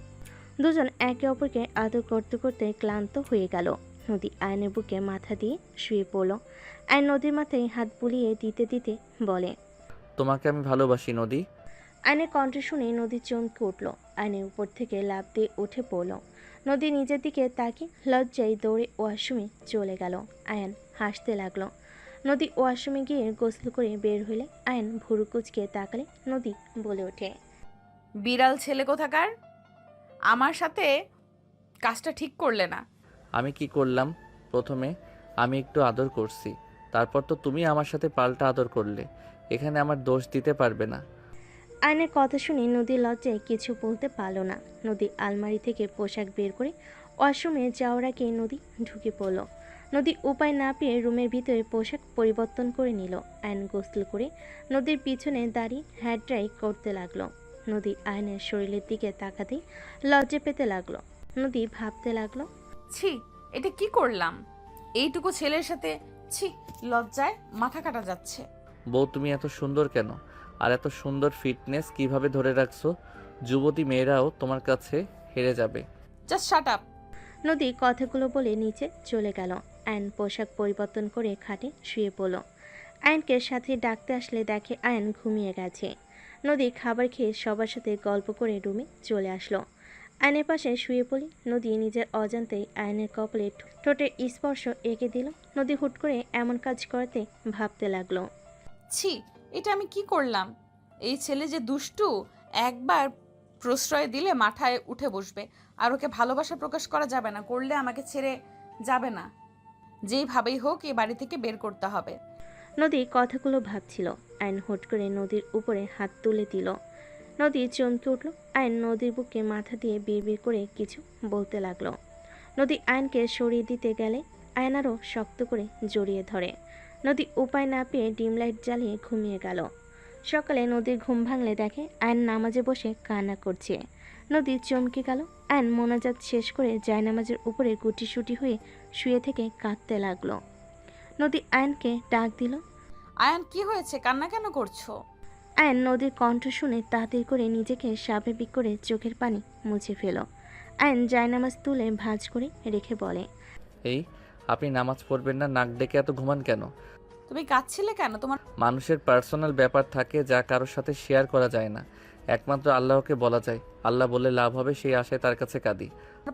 দুজন একে অপরকে আদর করতে করতে ক্লান্ত হয়ে গেল। নদী আয়নের বুকে মাথা দিয়ে শুয়ে পড়ল। আয়ন নদীর মাথায় হাত বুলিয়ে দিতে দিতে বলে, তোমাকে আমি ভালোবাসি নদী। আয়নের কণ্ঠ শুনে নদী চমকে উঠল। আয়নের উপর থেকে লাফ দিয়ে উঠে পড়ল। নদী নিজের দিকে তাকিয়ে লজ্জায় দৌড়ে ওয়াশরুমে চলে গেল। আয়ন হাসতে লাগলো। নদী ওয়াশরুমে গিয়ে গোসল করে বের হইলে আয়ন ভুরু কুচকে তাকালে নদী বলে ওঠে, বিড়াল ছেলে কোথাকার, আমার সাথে কাজটা ঠিক করলে না। আমি কি করলাম? প্রথমে আমি একটু আদর করছি, তারপর তো তুমি আমার সাথে পাল্টা আদর করলে। এখানে আমার দোষ দিতে পারবে না। আয়নের কথা শুনে নদীর লজ্জায় কিছু বলতে পারল না। নদী আলমারি থেকে পোশাক বের করে ওয়াশরুমে যাওয়ার আগে নদী ঢুকে পড়ল। নদী উপায় না পেয়ে রুমের ভিতরে পোশাক পরিবর্তন করে নিল। আয়ন গোসল করে নদীর পিছনে দাঁড়িয়ে হেয়ার ড্রাই করতে লাগলো। নদী আয়নের শরীরের দিকে তাকাতেই লজ্জা পেতে লাগলো। নদী ভাবতে লাগলো, ছি, এটা কি করলাম? এইটুকু ছেলের সাথে, ছি, লজ্জায় মাথা কাটা যাচ্ছে। বউ, তুমি এত সুন্দর কেন? আর এত সুন্দর ফিটনেস কিভাবে ধরে রাখছো? যুবতী মেয়েরাও তোমার কাছে হেরে যাবে। Just shut up. নদী কথাগুলো বলে নিচে চলে গেল। আয়ন পোশাক পরিবর্তন করে খাটে শুয়ে পড়ল। আয়নকে সাথে ডাকতে আসলে দেখে আয়ন ঘুমিয়ে গেছে। নদী খাবার খেয়ে সবার সাথে গল্প করে রুমে চলে আসলো। আয়নের পাশে শুয়ে পড়ি। নদী নিজের অজান্তেই আয়নের কপালে ঠোঁটের স্পর্শ এঁকে দিল। নদী হুট করে এমন কাজ করতে ভাবতে লাগলো, ছি, এটা আমি কি করলাম? এই ছেলে যে দুষ্টু, একবার প্রশ্রয় দিলে মাথায় উঠে বসবে। আর ওকে ভালোবাসা প্রকাশ করা যাবে না, করলে আমাকে ছেড়ে যাবে না। যেইভাবেই হোক এই বাড়ি থেকে বের করতে হবে। নদী কথাগুলো ভাবছিল। আয়ন হুট করে নদীর উপরে হাত তুলে দিল। নদী চমকে উঠল। আয়ন নদীর বুকে মাথা দিয়ে বিড়বিড় করে কিছু বলতে লাগলো। নদী আয়নকে সরিয়ে দিতে গেলে আয়ন আরও শক্ত করে জড়িয়ে ধরে। নদী উপায় না পেয়ে ডিম লাইট জ্বালিয়ে ঘুমিয়ে গেল। সকালে নদীর ঘুম ভাঙলে দেখে আয়ন নামাজে বসে কান্না করছে। নদী চমকে গেল। আয়ন মোনাজাত শেষ করে জায়নামাজের উপরে গুটিসুটি হয়ে শুয়ে থেকে কাঁদতে লাগলো। নদী আয়নকে ডাক দিল। আয়ান, কি হয়েছে? কান্না কেন করছো? আয়ন নদীর কণ্ঠ শুনে তাড়াতাড়ি করে নিজেকে স্বাভাবিক করে চোখের পানি মুছে ফেল। আয়ন জায়নামাজ তুলে ভাঁজ করে রেখে বলে, এই, আপনি নামাজ পড়বেন না? নাক ডেকে এত ঘুমান কেন? তুমি কাঁদছিলে কেন? তোমার মানুষের পার্সোনাল ব্যাপার থাকে যা কারোর সাথে শেয়ার করা যায় না, একমাত্র আল্লাহকে বলা যায়। আল্লাহ বলে লাভ হবে সেই আশায় তার কাছে কাঁদি।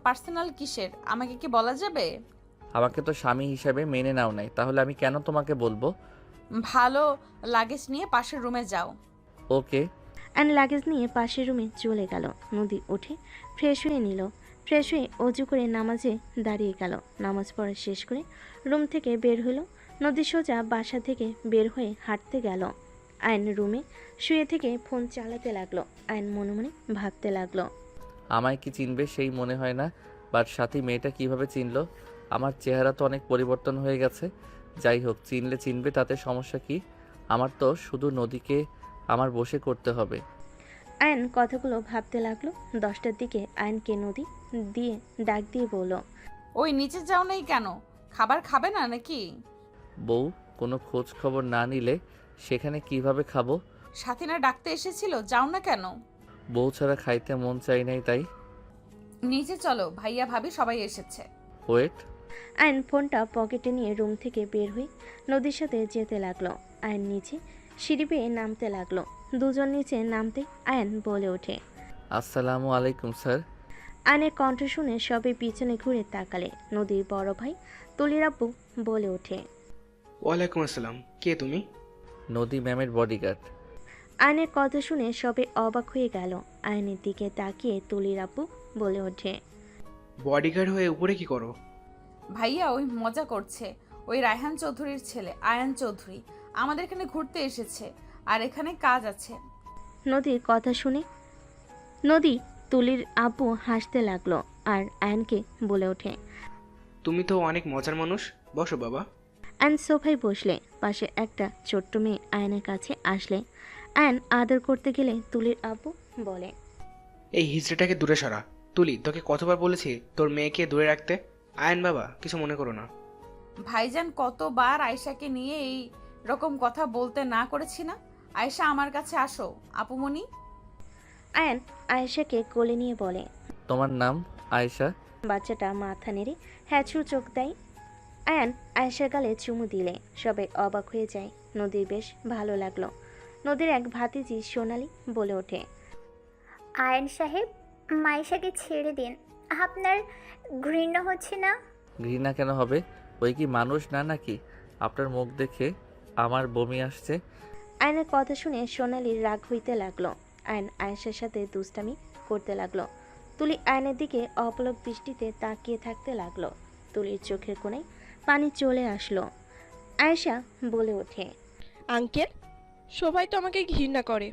পার্সোনাল কিসের? আমাকে কি বলা যাবে? আমাকে তো স্বামী হিসেবে মেনে নাও নাই, তাহলে আমি কেন তোমাকে বলবো? ভালো, লাগেজ নিয়ে পাশের রুমে যাও। ওকে। আয়ন লাগেজ নিয়ে পাশের রুমে চলে গেল। নদী উঠে ফ্রেশ হয়ে নিল। ফ্রেশ হয়ে অজু করে নামাজে দাঁড়িয়ে গেল। নামাজ পড়া শেষ করে রুম থেকে বের হলো। নদী সোজা বাসা থেকে বের হয়ে হাঁটতে গেল। আয়ন রুমে শুয়ে থেকে ফোন চালাতে লাগলো। আয়ন মনে মনে ভাবতে লাগলো, আমায় কি চিনবে সেই মনে হয় না, বাট সাথী মেয়েটা কিভাবে চিনলো? আমার চেহারা তো অনেক পরিবর্তন হয়ে গেছে। যাই হোক, চিনলে চিনবে, তাতে সমস্যা কি? আমার তো শুধু নদীকে আমার বশে করতে হবে। আয়ন কথাগুলো ভাবতে লাগলো। 10টার দিকে আয়নকে নদী দিয়ে ডাক দিয়ে বলল, ওই নিচে যাও নাই কেন? খাবার খাবে না নাকি? বউ, কোনো খোঁজ খবর না নিলে সেখানে কিভাবে খাবো? সাথীনা ডাকতে এসেছিল, যাও না কেন? বউ ছাড়া খাইতে মন চাই নাই তাই। নিচে চলো, ভাইয়া ভাবি সবাই এসেছে। ওয়েট। আয়ন ফোনটা পকেটে নিয়ে রুম থেকে বের হয়ে নদীর সাথে যেতে লাগলো। আয়ন নিচে সিঁড়ি বেয়ে নামতে লাগলো। দুজন নিচে নামতে আয়ন বলে ওঠে, আসসালামু আলাইকুম স্যার। আয়নের কণ্ঠ শুনে সবে পিছনে ঘুরে তাকালে নদীর বড় ভাই তুলির আব্বু বলে ওঠে, ওয়ালাইকুম আসসালাম, কে তুমি? নদী ম্যামের বডিগার্ড। আয়নের কথা শুনে সবে অবাক হয়ে গেল। আয়নের দিকে তাকিয়ে তুলির আব্বু বলে ওঠে, বডিগার্ড হয়ে উপরে কি করো? ভাইয়া ওই মজা করছে। ওই রায়হান চৌধুরীর ছেলে আয়ান চৌধুরী আমাদের এখানে ঘুরতে এসেছে, আর এখানে কাজ আছে। নদীর কথা শুনে নদী তুলির আব্বু হাসতে লাগলো আর আয়নকে বলে ওঠে, তুমি তো অনেক মজার মানুষ, বসো বাবা। আয়ন সোফায় বসলে পাশে একটা ছোট্ট মেয়ে আয়নের কাছে আসলে আয়ন আদর করতে গেলে তুলির আব্বু বলে, এই হিজড়েটাকে দূরে সরা। তুলি, তোকে কতবার বলেছি তোর মেয়েকে দূরে রাখতে? আয়ন বাবা, কিছু মনে করো না। ভাইজান কতবার আয়শাকে নিয়ে এই রকম কথা বলতে না করেছি না? আয়েশা আমার কাছে আসো আপুমনি। আয়ান আয়েশাকে কোলে নিয়ে বলে। তোমার নাম আয়েশা? বাচ্চাটা মাথা নেড়ে হ্যাচু চোখ দেয়। আয়ান আয়েশার গালে চুমু দিলে সবাই অবাক হয়ে যায়। নদীর বেশ ভালো লাগলো। নদীর এক ভাতিজি সোনালি বলে ওঠে, আয়ন সাহেব, মাইশাকে ছেড়ে দিন। আপনার ঘৃণা হচ্ছে না? ঘৃণা কেন হবে? ওই কি মানুষ না নাকি? আপনার মুখ দেখে আমার বমি আসছে। আয়নের কথা শুনে সোনালির রাগ হইতে লাগলো। আয়ন আয়েশার সাথে দুষ্টামি করতে লাগলো। তুলি আয়নের দিকে অপলক দৃষ্টিতে তাকিয়ে থাকতে লাগলো। তুলির চোখের কোণায় পানি চলে আসলো। আয়েশা বলে ওঠে, আঙ্কেল, সবাই তো আমাকে ঘৃণা করে,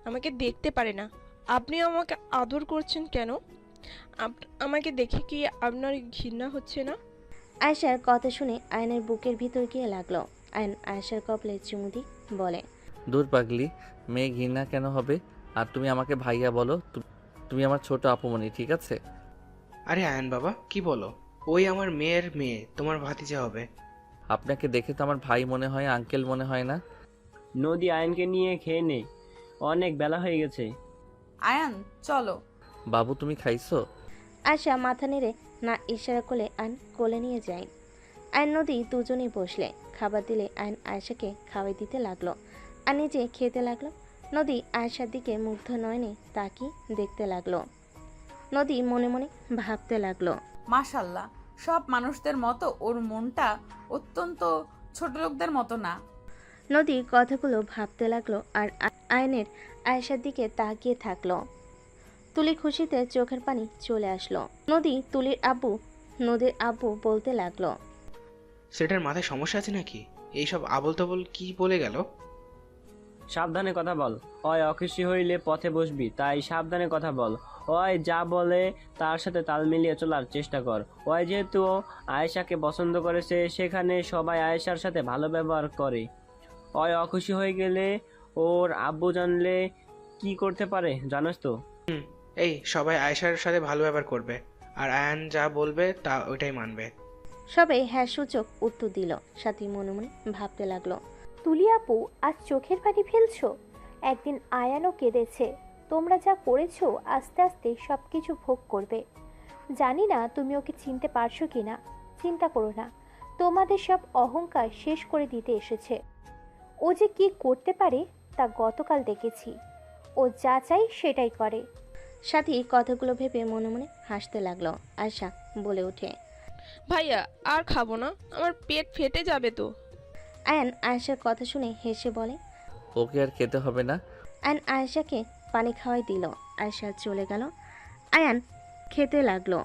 আমাকে দেখতে পারে না। আপনি আমাকে আদর করছেন কেন? আমাকে দেখে কি আপনার ঘৃণা হচ্ছে না? আয়েশার কথা শুনে আয়নের বুকের ভিতর গিয়ে লাগলো। আয়ন আয়েশার কপালে চুমু দিয়ে বলে, দূর পাগলি, মেয়ে ঘৃণা কেন হবে? আর তুমি আমাকে ভাইয়া বলো। তুমি আমার ছোট আপুমনি, ঠিক আছে? আরে আয়ান বাবা, কি বলো? ওই আমার মেয়ের মেয়ে, তোমার ভাতিজা হবে। আপনাকে দেখে তো আমার ভাই মনে হয়, আঙ্কেল মনে হয় না। নদী আয়নকে নিয়ে খেয়ে নে, অনেক বেলা হয়ে গেছে। আয়ান চলো। বাবু তুমি খাইছো? আয়েশা মাথা নেড়ে না ইশারা করলে আয়ন কোলে নিয়ে যায়। আয়ন নদী দুজনেই বসলে। খাবার দিলে আয়ন আয়েশাকে খাওয়াই দিতে লাগলো আর নিজে খেতে লাগলো। নদী আয়েশার দিকে মুগ্ধ নয়নে তাকিয়ে দেখতে লাগলো। নদী মনে মনে ভাবতে লাগলো, মাশাল্লাহ, সব মানুষদের মতো ওর মনটা অত্যন্ত ছোট লোকদের মতো না। নদী কথাগুলো ভাবতে লাগলো আর আয়নের আয়েশার দিকে তাকিয়ে থাকলো। তুলি খুশিতে চোখের পানি চলে আসলো। নদীর আব্বু বলতে লাগলো, সেটার মাথায় সমস্যা আছে নাকি? এইসব আবল তাবল কি বলে গেল? সাবধানে কথা বল। ওই অখুশি হইলে পথে বসবি, তাই সাবধানে কথা বল। ওই যা বলে তার সাথে তাল মিলিয়ে চলার চেষ্টা কর। ওই যেহেতু আয়েশাকে পছন্দ করেছে, সেখানে সবাই আয়েশার সাথে ভালো ব্যবহার করে। ওই অখুশি হয়ে গেলে ওর আব্বু জানলে কি করতে পারে জানোস তো? এই সবাই আয়েশার সাথে ভালো ব্যবহার করবে, আর আয়ান যা বলবে তা ওইটাই মানবে। সবাই হ্যাঁ সূচক উত্তর দিল। সাথী মনে মনে ভাবতে লাগলো, তুলি আপু, আজ চোখের পানি ফেলছো? একদিন আয়ানও কেঁদেছে। তোমরা যা করেছো আস্তে আস্তে সব কিছু ভোগ করবে। জানি না তুমি ওকে চিনতে পারছো কি না। চিন্তা করো না, তোমাদের সব অহংকার শেষ করে দিতে এসেছে। ও যে কি করতে পারে তা গতকাল দেখেছি। ও যা চাই সেটাই করে। সাথী কথাগুলো ভেবে মনে মনে হাসতে লাগলো। আয়শা বলে ওঠে, ভাইয়া, আর খাবো না, আমার পেট ফেটে যাবে তো। আয়ান আয়েশার কথা শুনে হেসে বলে, ওকে আর খেতে হবে না। আয়ান আয়েশাকে পানি খাওয়াই দিল। আয়েশা চলে গেল। আয়ান খেতে লাগলো।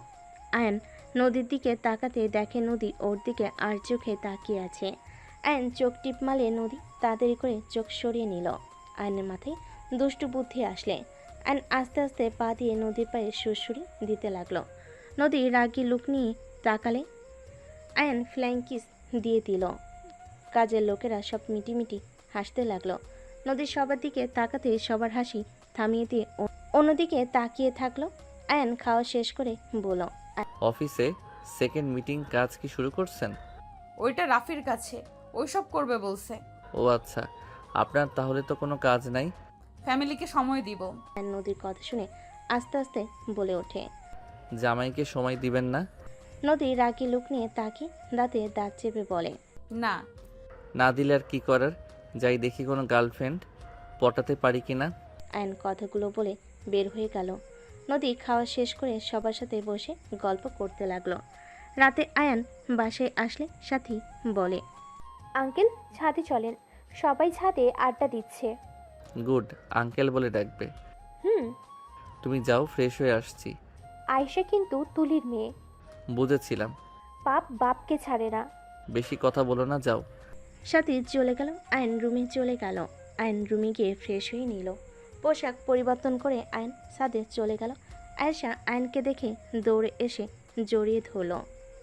আয়ান নদীর দিকে তাকাতে দেখে নদী ওর দিকে আর চোখে তাকিয়ে আছে। আয়ান চোখ টিপ মারলে নদী তাড়াতাড়ি করে চোখ সরিয়ে নিল। আয়নের মাথায় দুষ্টু বুদ্ধি আসলে আয়ন আস্তে আস্তে পা দিয়ে নদীর পায়ে সুরসুরি দিতে লাগলো। নদী রাগী লুক নিয়ে তাকালে আয়ান ফ্লাইং কিস দিয়ে দিল। কাজের লোকেরা সব মিটিমিটি হাসতে লাগলো। নদীর সবার দিকে তাকাতে সবার হাসি থামিয়ে দিয়ে অন্যদিকে তাকিয়ে থাকলো। আয়ান খাওয়া শেষ করে বলল, অফিসে সেকেন্ড মিটিং কাজ কি শুরু করছেন? ওইটা রাফির কাছে, ওইসব করবে বলছে। ও আচ্ছা, আপনার তাহলে তো কোনো কাজ নাই। ফ্যামিলিকে সময় দিব। আয়ান নদীর কথা শুনে আস্তে আস্তে বলে ওঠে, জামাইকে সময় দিবেন না? নদী রাগী লুক নিয়ে তাকিয়ে দাঁতে দাঁত চেপে বলে, না। না দিলে আর কি করার? যাই দেখি কোনো গার্লফ্রেন্ড পটাতে পারি কিনা। আয়ান কথাগুলো বলে বের হয়ে গেল। নদী খাওয়া শেষ করে সবার সাথে বসে গল্প করতে লাগলো। রাতে আয়ান বাসায় আসলে সাথী বলে, আঙ্কেল, ছাদে চলেন। সবাই ছাদে আড্ডা দিচ্ছে। গুড, আঙ্কেল বলে ডাকবে। হুম। তুমি যাও, ফ্রেশ হয়ে আসছি। আয়েশা কিন্তু তুলির মেয়ে। বুঝেছিলাম। বাপ বাপকে ছাড়ে না। বেশি কথা বলো না, যাও। সাথী চলে গেল। আয়ন রুমে চলে গেল। আয়ন রুমে গিয়ে ফ্রেশ হয়ে নিল। পোশাক পরিবর্তন করে আয়ন ছাদে চলে গেল। আয়েশা আয়নকে দেখে দৌড়ে এসে জড়িয়ে ধরল।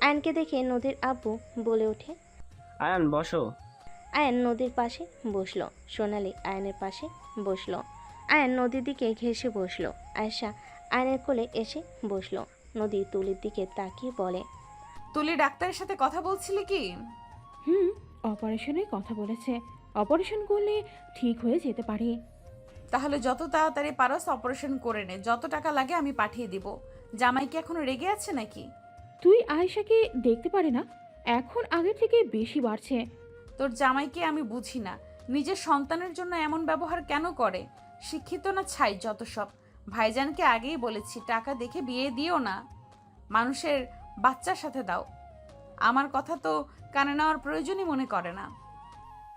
আয়নকে দেখে নদীর আব্বু বলে ওঠে, আয়ান বসো। আয়ন নদীর পাশে বসলো। সোনালি আয়নের পাশে বসলো। আয়ন নদীর দিকে ঘেঁষে বসলো। আয়েশা আয়নের কোলে এসে বসলো। নদী তুলির দিকে তাকিয়ে বলে, তুলি ডাক্তারের সাথে কথা বলছিলি কি? অপারেশনে কথা বলেছে। অপারেশন করলে ঠিক হয়ে যেতে পারে। তাহলে যত তাড়াতাড়ি পারস অপারেশন করে নে, যত টাকা লাগে আমি পাঠিয়ে দিব। জামাই কি এখনো রেগে আছে নাকি? তুই আয়েশাকে দেখতে পারে না, এখন আগের থেকে বেশি বাড়ছে। তোর জামাইকে আমি বুঝি না, নিজের সন্তানের জন্য এমন ব্যবহার কেন করে? শিক্ষিত না ছাই যত সব। ভাইজানকে আগেই বলেছি টাকা দেখে বিয়ে দিও না, মানুষের বাচ্চার সাথে দাও। আমার কথা তো কানে নেওয়ার প্রয়োজনই মনে করে না।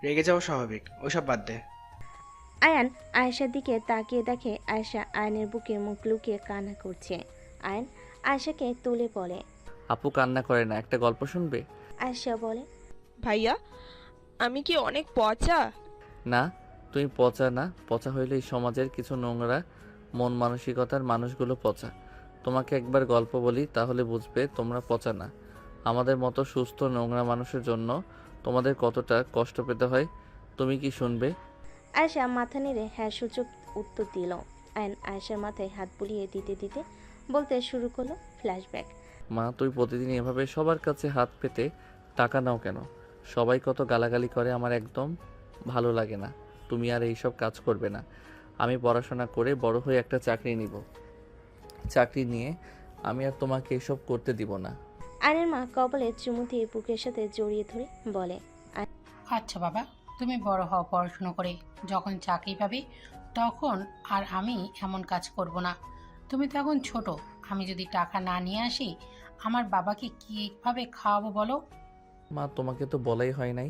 রেগে যাওয়া স্বাভাবিক, ওসব বাদ দে। আয়ান আয়েশার দিকে তাকিয়ে দেখে আয়েশা আয়নের বুকে মুখ লুকিয়ে কান্না করছে। আয়ন আয়েশাকে তুলে বলে। আপু কান্না করে না, একটা গল্প শুনবে? আয়েশা বলে, ভাইয়া আমি কি অনেক পচা? না, তুমি পচা না। পচা হইলে এই সমাজের কিছু নোংরা মন মানসিকতার মানুষগুলো পচা। তোমাকে একবার গল্প বলি, তাহলে বুঝবে তোমরা পচা না। আমাদের মতো সুস্থ নোংরা মানুষের জন্য তোমাদের কতটা কষ্ট পেতে হয়। তুমি কি শুনবে? আয়েশা মাথা নেড়ে হ্যাঁ সূচক উত্তর দিল। আয়ন আয়েশার মাথায় হাত বুলিয়ে দিতে দিতে বলতে শুরু করলো ফ্ল্যাশব্যাক। মা, তুই প্রতিদিন এভাবে সবার কাছে হাত পেতে টাকা নাও কেন? সবাই কত গালাগালি করে, আমার একদম ভালো লাগে না। তুমি আর এইসব কাজ করবে না। আমি পড়াশোনা করে বড় হয়ে একটা চাকরি নিব। চাকরি নিয়ে আমি আর তোমাকে এসব করতে দিব না। আয়নের মা কপালে চুমু দিয়ে বুকের সাথে জড়িয়ে ধরে বলে, আচ্ছা বাবা, তুমি বড় হও পড়াশুনো করে, যখন চাকরি পাবে তখন আর আমি এমন কাজ করব না। তুমি তো এখন ছোট, আমি যদি টাকা না নিয়ে আসি আমার বাবাকে কীভাবে খাওয়াবো বলো? মা, তোমাকে তো বলাই হয় নাই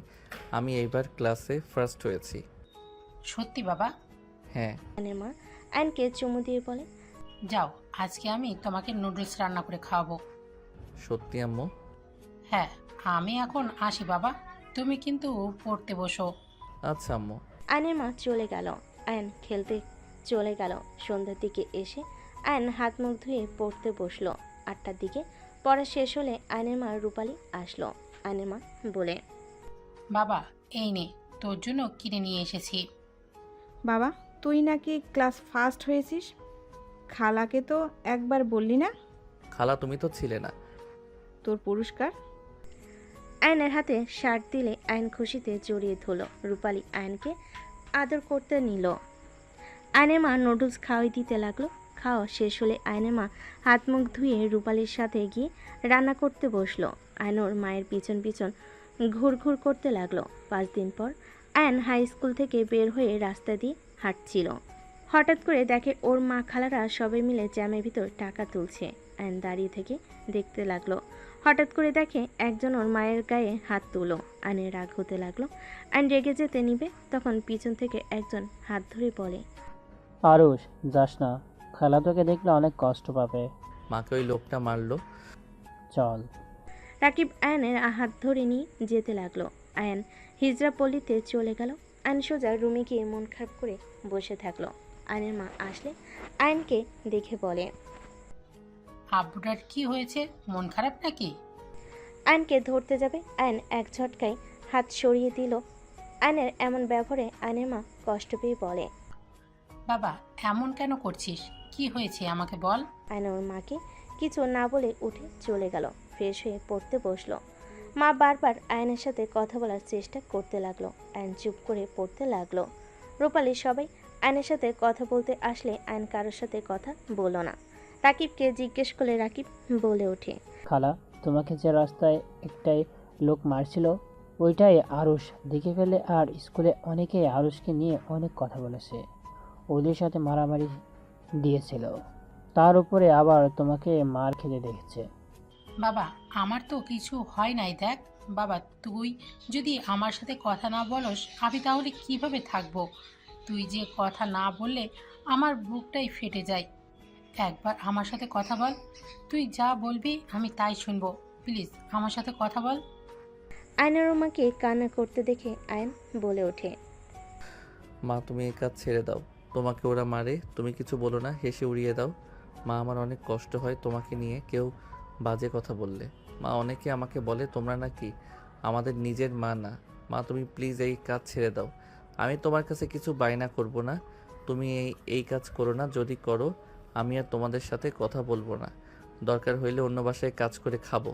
আমি এইবার ক্লাসে ফার্স্ট হয়েছি। সত্যি বাবা? হ্যাঁ। আয়নের মা আয়নকে চুমু দিয়ে বলে, যাও, আজকে আমি তোমাকে নুডলস রান্না করে খাওয়াবো। সত্যি আম্মু? হ্যাঁ, আমি এখন আসি বাবা, তুমি কিন্তু পড়তে বসো। আচ্ছা আম্মু। আয়নের মা চলে গেল। আয়ন খেলতে চলে গেল। সন্ধ্যার দিকে এসে আয়ন হাত মুখ ধুয়ে পড়তে বসলো। 8টার দিকে পড়া শেষ হলে আয়নের মা রূপালী আসলো। আয়নের মা বলে, বাবা এই নে, তোর জন্য কিনে নিয়ে এসেছি। বাবা তুই নাকি ক্লাস ফার্স্ট হয়েছিস, খালাকে তো একবার বললি না? খালা তুমি তো ছিলে না। তোর পুরস্কার? আয়নের হাতে শার্ট দিলে আয়ন খুশিতে জড়িয়ে ধরল। রূপালী আয়নকে আদর করতে নিল। আয়নের মা নুডলস খাওয়াই দিতে লাগলো। খাওয়া শেষ হলে আয়নের মা হাত মুখ ধুয়ে রূপালীর সাথে গিয়ে রান্না করতে বসলো। আয়নোর মায়ের পিছন পিছন ঘুরঘুর করতে লাগলো। 5 দিন পর আয়ন হাই স্কুল থেকে বের হয়ে রাস্তা দিয়ে হাঁটছিল। হঠাৎ করে দেখে ওর মা খালারা সবাই মিলে জ্যামের ভিতর টাকা তুলছে। আয়ন দাঁড়িয়ে থেকে দেখতে লাগলো। হঠাৎ করে দেখে একজন ওর মায়ের গায়ে হাত তুলো। আয়নের রাগ হতে লাগলো। আয়ন রেগে যেতে নিবে, তখন পিছন থেকে একজন হাত ধরে বলে, আরুষ যাস না, খালা তোকে দেখলে অনেক কষ্ট পাবে। মাকে ওই লোকটা মারলো। চল। রাকিব আয়নের হাত ধরে নিয়ে যেতে লাগলো। আয়ন হিজড়া পল্লীতে চলে গেল। আয়ন সোজা রুমে গিয়ে মন খারাপ করে বসে থাকলো। আয়নের মা আসলে আয়নকে দেখে বলে, আব্বুটার কি হয়েছে, মন খারাপ নাকি? আয়নকে ধরতে যাবে, আয়ন এক ঝটকায় হাত সরিয়ে দিল। আয়নের এমন ব্যবহারে আয়নের মা কষ্ট পেয়ে বলে, বাবা এমন কেন করছিস, কি হয়েছে আমাকে বল। আয়ন ওর মাকে কিছু না বলে উঠে চলে গেল। ফ্রেশ হয়ে পড়তে বসলো। মা বারবার আয়নের সাথে কথা বলার চেষ্টা করতে লাগলো। আয়ন চুপ করে পড়তে লাগলো। রূপালী সবাই আয়নের সাথে কথা বলতে আসলে আয়ন কারোর সাথে কথা বলো না। রাকিবকে জিজ্ঞেস করলে রাকিব বলে ওঠে, খালা তোমাকে যে রাস্তায় একটাই লোক মারছিল ওইটাই আরুষ দেখে ফেলে, আর স্কুলে অনেকেই আরুষকে নিয়ে অনেক কথা বলেছে, ওদের সাথে মারামারি দিয়েছিল, তার উপরে আবার তোমাকে মার খেতে দেখেছে। বাবা আমার তো কিছু হয় নাই, দেখ বাবা, তুই যদি আমার সাথে কথা না বলস আমি তাহলে কিভাবে থাকবো? তুই যে কথা না বললে আমার বুকটাই ফেটে যায়। একবার আমার সাথে কথা বল, তুই যা বলবি আমি তাই শুনবো, প্লিজ আমার সাথে কথা বল। আয়নের মাকে কান্না করতে দেখে আয়ন বলে ওঠে, মা তুমি এই কাজ ছেড়ে দাও, তোমাকে ওরা মারে, তুমি কিছু বলো না, হেসে উড়িয়ে দাও। মা আমার অনেক কষ্ট হয় তোমাকে নিয়ে কেউ বাজে কথা বললে। মা অনেকে আমাকে বলে তোমরা নাকি আমাদের নিজের মা না। মা তুমি প্লিজ এই কাজ ছেড়ে দাও। আমি তোমার কাছে কিছু বায়না করব না, তুমি এই কাজ করো না। যদি করো আমি আর তোমাদের সাথে কথা বলবো না, দরকার হইলে অন্য বাসায় কাজ করে খাবো।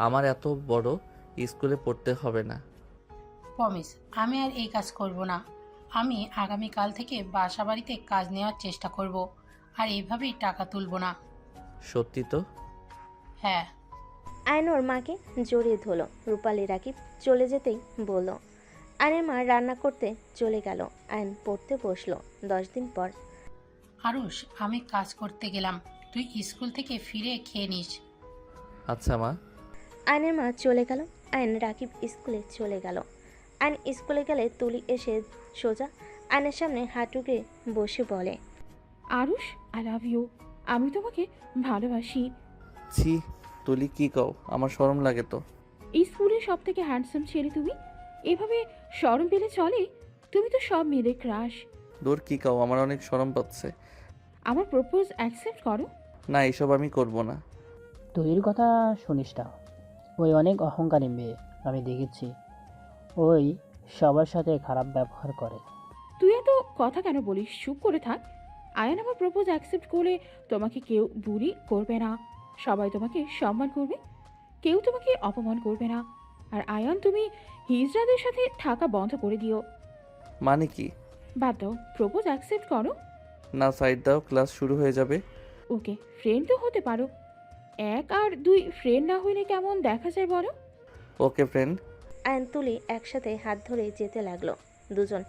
আমার এত বড় স্কুলে পড়তে হবে না। প্রমিস আমি আর এই কাজ করব না। আমি আগামীকাল থেকে বাসা বাড়িতে কাজ নেওয়ার চেষ্টা করব, আর এইভাবেই টাকা তুলব না। সত্যি তো? হ্যাঁ। আয়ন ওর মাকে জড়িয়ে ধরল। রূপালী রাকিব চলে যেতেই বলল। আয়নের মা রান্না করতে চলে গেল। আয়ন পড়তে বসলো। 10 দিন পর। আরুষ, আমি কাজ করতে গেলাম, তুই স্কুল থেকে ফিরে খেয়ে নিস। আচ্ছা মা। আয়নের মা চলে গেল। আয়ন রাকিব স্কুলে চলে গেল। আয়ন স্কুলে গেলে তুলি এসে সোজা আয়নের সামনে হাঁটুকে বসে বলে, আরুষ, আই লাভ ইউ। আমি তোমাকে ভালোবাসি। ছি, তুলি কি কও? আমার শরম লাগে তো। এই স্কুলের সব থেকে হ্যান্ডসাম ছেলে তুমি, এভাবে শরম পেলে চলে? তুমি তো সব মেয়েদের ক্রাশ। দূর, কি কও? আমার অনেক শরম পাচ্ছে। আমার প্রপোজ অ্যাকসেপ্ট করো। না, এসব আমি করব না। তুলির কথা শুনিস না, ওই অনেক অহংকারী মেয়ে, আমি দেখেছি। ওই সবার সাথে খারাপ ব্যবহার করে। তুই এত কথা কেন বলিস? চুপ করে থাক। আয়ান আমার প্রপোজ অ্যাকসেপ্ট করে তোমাকে কেউ বুলি করবে না, সবাই তোমাকে সম্মান করবে, কেউ তোমাকে অপমান করবে না। আর আয়ান, তুমি হিজড়াদের সাথে থাকা বন্ধ করে দিও। মানে কি? বাদ দাও, প্রপোজ অ্যাকসেপ্ট করো। না, সাইড দাও, ক্লাস শুরু হয়ে যাবে। ওকে, ফ্রেন্ড তো হতে পারো। 1 আর 2 ফ্রেন্ড না হইলে কেমন দেখা যায় বলো? ওকে ফ্রেন্ড। আয়ন তুলি একসাথে হাত ধরে যেতে লাগলো। দুজন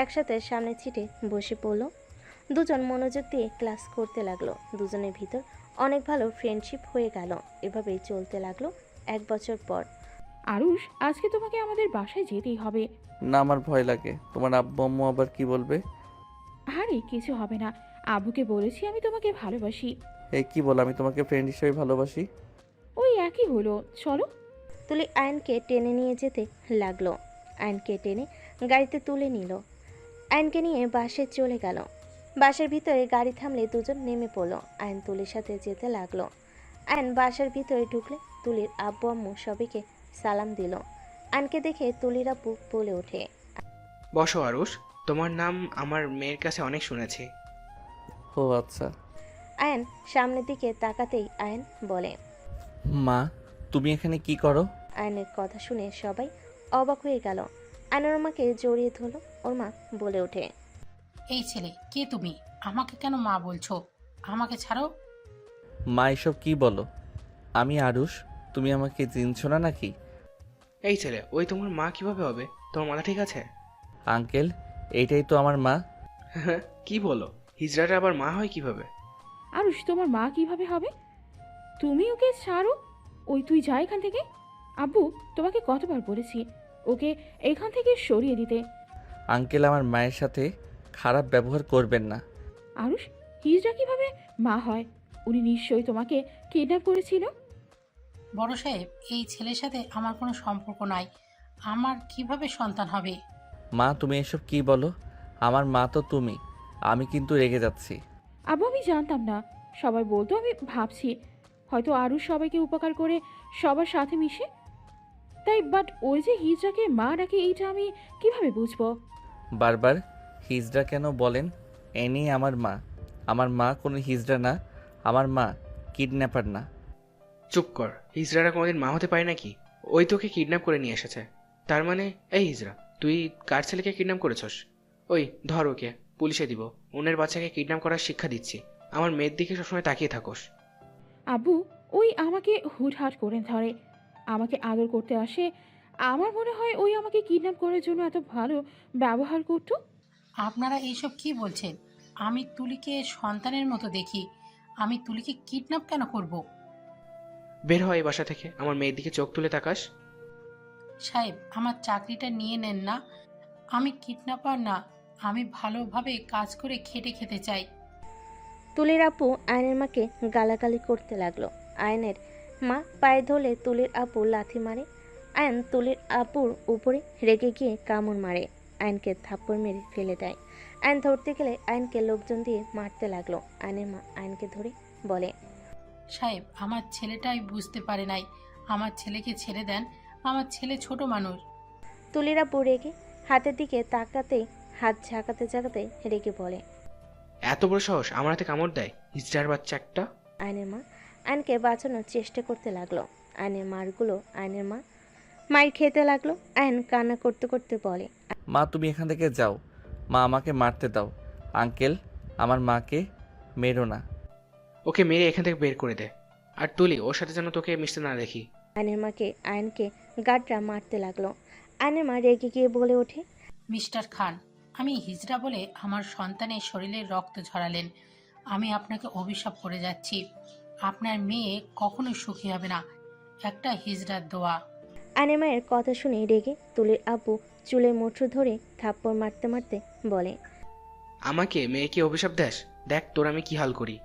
একসাথে সামনে ছিটে বসে পড়ল। দুজন মনোযোগ দিয়ে ক্লাস করতে লাগলো। দুজনের ভিতর অনেক ভালো ফ্রেন্ডশিপ হয়ে গেল। এভাবেই চলতে লাগলো 1 বছর পর। আরুষ, আজকে তোমাকে আমাদের বাসায় যেতেই হবে। না, আমার ভয় লাগে। তোমার আব্বু আম্মু আবার কি বলবে? আরে কিছু হবে না, আব্বুকে বলেছি আমি তোমাকে ভালোবাসি। এই কি বল? আমি তোমাকে ফ্রেন্ড হিসেবে ভালোবাসি। ওই একই হলো, চলো। তুলি আয়নকে টেনে নিয়ে যেতে লাগলো। আয়নকে টেনে গাড়িতে তুলে নিল। আয়নকে নিয়ে বাসে চলে গেল। বাসের ভিতরে গাড়ি থামলে দুজন নেমে পড়ল। আয়ন তুলির সাথে যেতে লাগলো। আয়ন বাসার ভিতরে ঢুকলে তুলির আব্বু আম্মু সবাইকে সালাম দিল। আয়নকে দেখে তুলির আব্বু বলে ওঠে, বসো আরুষ, তোমার নাম আমার মেয়ের কাছে অনেক শুনেছি। ও আচ্ছা। আয়ন সামনের দিকে তাকাতেই আয়ন বলে, মা, তুমি এখানে কি করো? আয়নের কথা শুনে সবাই অবাক হয়ে গেল। আয়নের মাকে জড়িয়ে ধরল। ওর মা বলে ওঠে, এই ছেলে, কে তুমি? আমাকে কেন মা বলছো? আমাকে ছাড়ো। মা, এসব কি বলো? আমি আরুষ, তুমি আমাকে চিনছো না নাকি? এই ছেলে, ওই তোমার মা কিভাবে হবে? তোমার মাথা ঠিক আছে? আঙ্কেল, এইটাই তো আমার মা। কি বলো? হিজড়াটা আবার মা হয় কিভাবে? আরুষ, তোমার মা কিভাবে হবে? তুমি ওকে ছাড়ো। ওই তুই যা এখান থেকে। আব্বু তোমাকে কতবার বলেছি ওকে এখান থেকে সরিয়ে দিতে। আঙ্কেল, আমার মায়ের সাথে খারাপ ব্যবহার করবেন না। আরুষ, হিজড়া কিভাবে মা হয়? উনি নিশ্চয়ই তোমাকে কিডন্যাপ করেছিল। বড় সাহেব, এই ছেলের সাথে আমার কোনো সম্পর্ক নাই। আমার কিভাবে সন্তান হবে? মা, তুমি এসব কি বলো? আমার মা তো তুমি। আমি কিন্তু রেগে যাচ্ছি। আব্বু, আমি জানতাম না। সবাই বলতো, আমি ভাবছি হয়তো আরুষ সবাইকে উপকার করে সবার সাথে মিশে তাই, বাট ওই যে হিজড়াকে মা ডাকে এইটা আমি কিভাবে বুঝবো? বারবার হিজড়া কেন বলেন? এ নিয়ে আমার মা। আমার মা কোনো হিজড়া না। আমার মা কিডন্যাপার না। চুপ কর। হিজড়ারা কোনোদিন মা হতে পারে নাকি? ওই তোকে কিডন্যাপ করে নিয়ে এসেছে। তার মানে এই হিজড়া, তুই কার ছেলেকে কিডন্যাপ করেছস? ওই ধর ওকে, পুলিশে দিব। অন্যের বাচ্চাকে কিডন্যাপ করার শিক্ষা দিচ্ছি। আমার মেয়ের দিকে সবসময় তাকিয়ে থাকোস। আব্বু, ওই আমাকে হুটহাট করে ধরে, আমাকে আদর করতে আসে। আমার মনে হয় ওই আমাকে কিডন্যাপ করার জন্য এত ভালো ব্যবহার করতো। আপনারা এইসব কি বলছেন? আমি তুলিকে সন্তানের মতো দেখি। আমি তুলিকে কিডন্যাপ কেন করব? বের হয় এই বাসা থেকে। আমার মেয়ের দিকে চোখ তুলে তাকাস। সাহেব, আমার চাকরিটা নিয়ে নেন না। আমি কিডন্যাপার না। আমি ভালোভাবে কাজ করে খেটে খেতে চাই। তুলির আপু আয়নের মাকে গালাগালি করতে লাগলো। আয়নের মা পায়ে ধরলে তুলির আপু লাথি মারে। আয়ন তুলির আপুর উপরে রেগে গিয়ে কামড় মারে। আয়নকে থাপ্পড় মেরে ফেলে দেয়। আয়ন ধরতে গেলে আয়নকে লোকজন দিয়ে মারতে লাগলো। আয়নের মা আয়নকে ধরে বলে, সাহেব, আমার ছেলেটাই বুঝতে পারে নাই। আমার ছেলেকে ছেড়ে দেন। আমার ছেলে ছোট মানুষ। তুলির আপু রেগে হাতের দিকে তাকাতেই হাত ঝাঁকাতে ঝাঁকাতে রেগে বলে, এত বড় সাহস আমার হাতে কামড় দেয়, হিজড়ার বাচ্চা একটা। আয়নের মা আয়নকে বাঁচানোর চেষ্টা করতে লাগলো। আয়নের মারগুলো আয়নের মা মায়ের খেতে লাগলো। আয়ন কান্না করতে করতে বলে, মা তুমি এখান থেকে যাও, মা আমাকে মারতে দাও। আঙ্কেল, আমার মাকে মেরো না। ওকে মেরে এখান থেকে বের করে দে। আর তুলি, ওর সাথে যেন তোকে মিশতে না দেখি। আয়নের মাকে আয়নকে গাড্রা মারতে লাগলো। আয়নের মা রেগে গিয়ে বলে ওঠে, মিস্টার খান, আমি হিজড়া বলে আমার সন্তানের শরীরে রক্ত ঝরালেন। আমি আপনাকে অভিশাপ করে যাচ্ছি, আপনার মেয়ে কখনোই সুখী হবে না। একটা হিজড়ার দোয়া। আয়নের মায়ের কথা শুনে রেগে তুলির আব্বু চুলের মুঠো ধরে থাপ্পড় মারতে মারতে বলে, আমাকে মেয়েকে অভিশাপ দেস? দেখ তোর আমি কি হাল করি।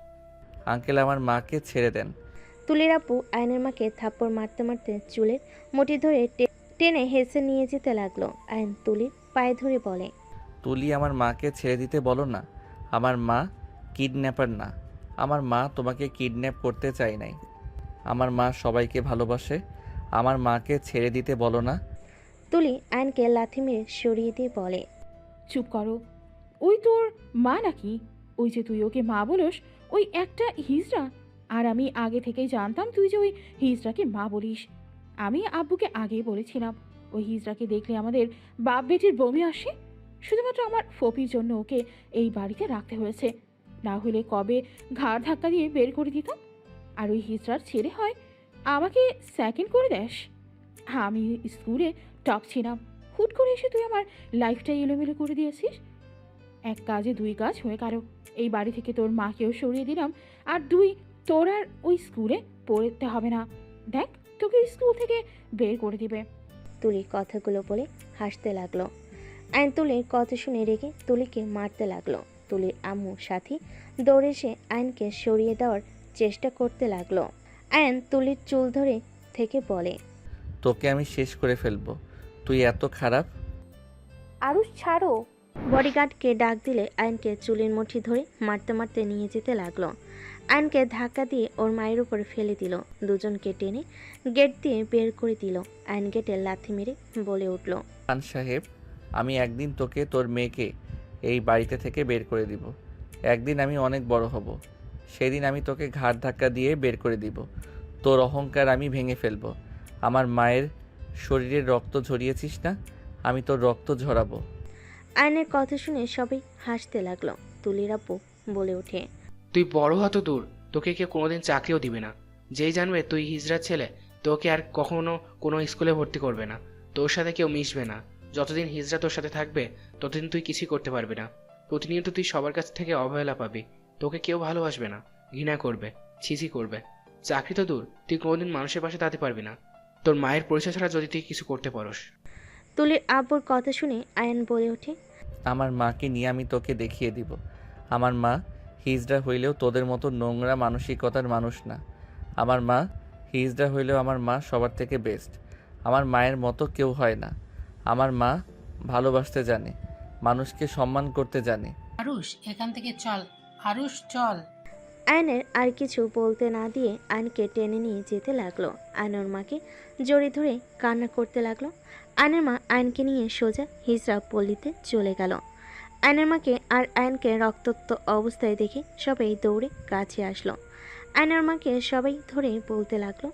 আঙ্কেল, আমার মাকে ছেড়ে দেন। তুলির আব্বু আয়নের মাকে থাপ্পড় মারতে মারতে চুলের মুঠি ধরে টেনে হেসে নিয়ে যেতে লাগলো। আয়ন তুলির পায়ে ধরে বলে, তুলি, আমার মাকে ছেড়ে দিতে বলো না। আমার মা কিডন্যাপার না। আমার মা তোমাকে কিডন্যাপ করতে চাই নাই। আমার মা সবাইকে ভালোবাসে। আমার মাকে ছেড়ে দিতে বলো না। তুলি আয়নকে লাথি মেরে সরিয়ে দিয়ে বলে, চুপ করো। ওই তোর মা নাকি? ওই যে তুই ওকে মা বলস, ওই একটা হিজড়া। আর আমি আগে থেকেই জানতাম তুই যে ওই হিজড়াকে মা বলিস। আমি আব্বুকে আগেই বলেছিলাম, ওই হিজড়াকে দেখলে আমাদের বাপ বেটির বমি আসে। শুধুমাত্র আমার ফপির জন্য ওকে এই বাড়িতে রাখতে হয়েছে, না হলে কবে ঘাড় ধাক্কা দিয়ে বের করে দিতাম। আর ওই হিজড়ার ছেলে হয় আমাকে সেকেন্ড করে দেস। আমি স্কুলে টপ ছিলাম, হুট করে এসে তুই আমার লাইফটাই এলোমেলো করে দিয়েছিস। এক কাজে দুই কাজ হয়ে গেল। এই বাড়ি থেকে তোর মাকেও সরিয়ে দিলাম, আর তোর আর ওই স্কুলে পড়তে হবে না। দেখ, তোকে স্কুল থেকে বের করে দিবে। তুলি কথাগুলো বলে হাসতে লাগলো। আয়ন তুলির কথা শুনে রেগে তুলিকে মারতে লাগলো। তুলির আম্মু সাথী দৌড়ে এসে আয়নকে সরিয়ে দেওয়ার চেষ্টা করতে লাগলো। আয়ন তুলির চুল ধরে থেকে বলে, তোকে আমি শেষ করে ফেলবো। তুই এত খারাপ। আরুষ ছাড়ো। বডিগার্ডকে ডাক দিলে আয়নকে চুলের মুঠি ধরে মারতে মারতে নিয়ে যেতে লাগলো। আয়নকে ধাক্কা দিয়ে ওর মায়ের উপর ফেলে দিল। দুজনকে টেনে গেট দিয়ে বের করে দিল। আয়ন গেটে লাথি মেরে বলে উঠল, খান সাহেব, আমি একদিন তোকে তোর মেয়েকে এই বাড়িতে থেকে বের করে দিব। একদিন আমি অনেক বড় হব, সেদিন আমি তোকে ঘাড় ধাক্কা দিয়ে বের করে দিব। তোর অহংকার আমি ভেঙে ফেলবো। আমার মায়ের শরীরের রক্ত ঝরিয়েছিস না, আমি তোর রক্ত ঝরাবো। আয়নের কথা শুনে সবাই হাসতে লাগলো। তুলির আব্বু বলে ওঠে, তুই বড় হতো দূর, তোকে কেউ কোনোদিন চাকরিও দিবে না। যেই জানবে তুই হিজড়ার ছেলে, তোকে আর কখনো কোনো স্কুলে ভর্তি করবে না, তোর সাথে কেউ মিশবে না। যতদিন হিজড়া তোর সাথে থাকবে ততদিন তুই কিছুই করতে পারবি না। প্রতিনিয়ত তুই সবার কাছ থেকে অবহেলা পাবি, তোকে কেউ ভালোবাসবে না, ঘৃণা করবে, ছিছি করবে। চাকরি তো দূর, তুই কোনোদিন মানুষের পাশে দাঁড়াতে পারবি না, তোর মায়ের পরিচয় ছাড়া যদি তুই কিছু করতে পারস। তুলির আব্বুর কথা শুনে আয়ন বলে ওঠে, আমার মাকে নিয়ে আমি তোকে দেখিয়ে দিব। আমার মা হিজড়া হইলেও তোদের মতো নোংরা মানসিকতার মানুষ না। আমার মা হিজড়া হইলেও আমার মা সবার থেকে বেস্ট। আমার মায়ের মতো কেউ হয় না। আমার মা ভালোবাসতে জানে, মানুষকে সম্মান করতে জানে। আরুষ, এখান থেকে চল। আরুষ, চল। আয়নের আর কিছু বলতে না দিয়ে আয়নকে টেনে নিয়ে যেতে লাগলো। আয়নের মাকে জড়িয়ে ধরে কান্না করতে লাগলো। আয়নের মা আয়নকে নিয়ে সোজা হিজড়া পল্লীতে চলে গেল। আয়নের মাকে আর আয়নকে রক্তাক্ত অবস্থায় দেখে সবাই দৌড়ে কাছে আসলো। আয়নের মাকে সবাই ধরে বলতে লাগলো,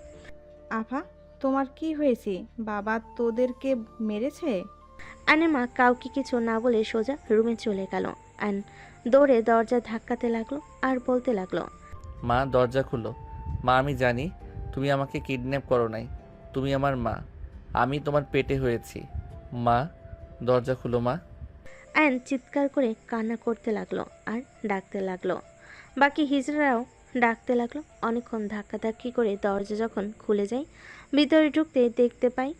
আফা, তোমার কি হয়েছে? বাবা তোদেরকে মেরেছে? আয়নের মা কাউকে কিছু না বলে সোজা রুমে চলে গেল। আয়ন দৌড়ে দরজা ধাক্কাতে লাগলো আর বলতে লাগলো, মা দরজা খুলো। মা, আমি জানি তুমি আমাকে কিডন্যাপ করো নাই, তুমি আমার মা। আমি তোমার পেটে হয়েছি। মা, দরজা খুলো মা। আয়ন চিৎকার করে কান্না করতে লাগলো আর ডাকতে লাগলো। বাকি হিজড়ারাও ডাকতে লাগলো। অনেকক্ষণ ধাক্কাধাক্কি করে দরজা যখন খুলে যায়, ভিতরে ঢুকতে দেখতে পাই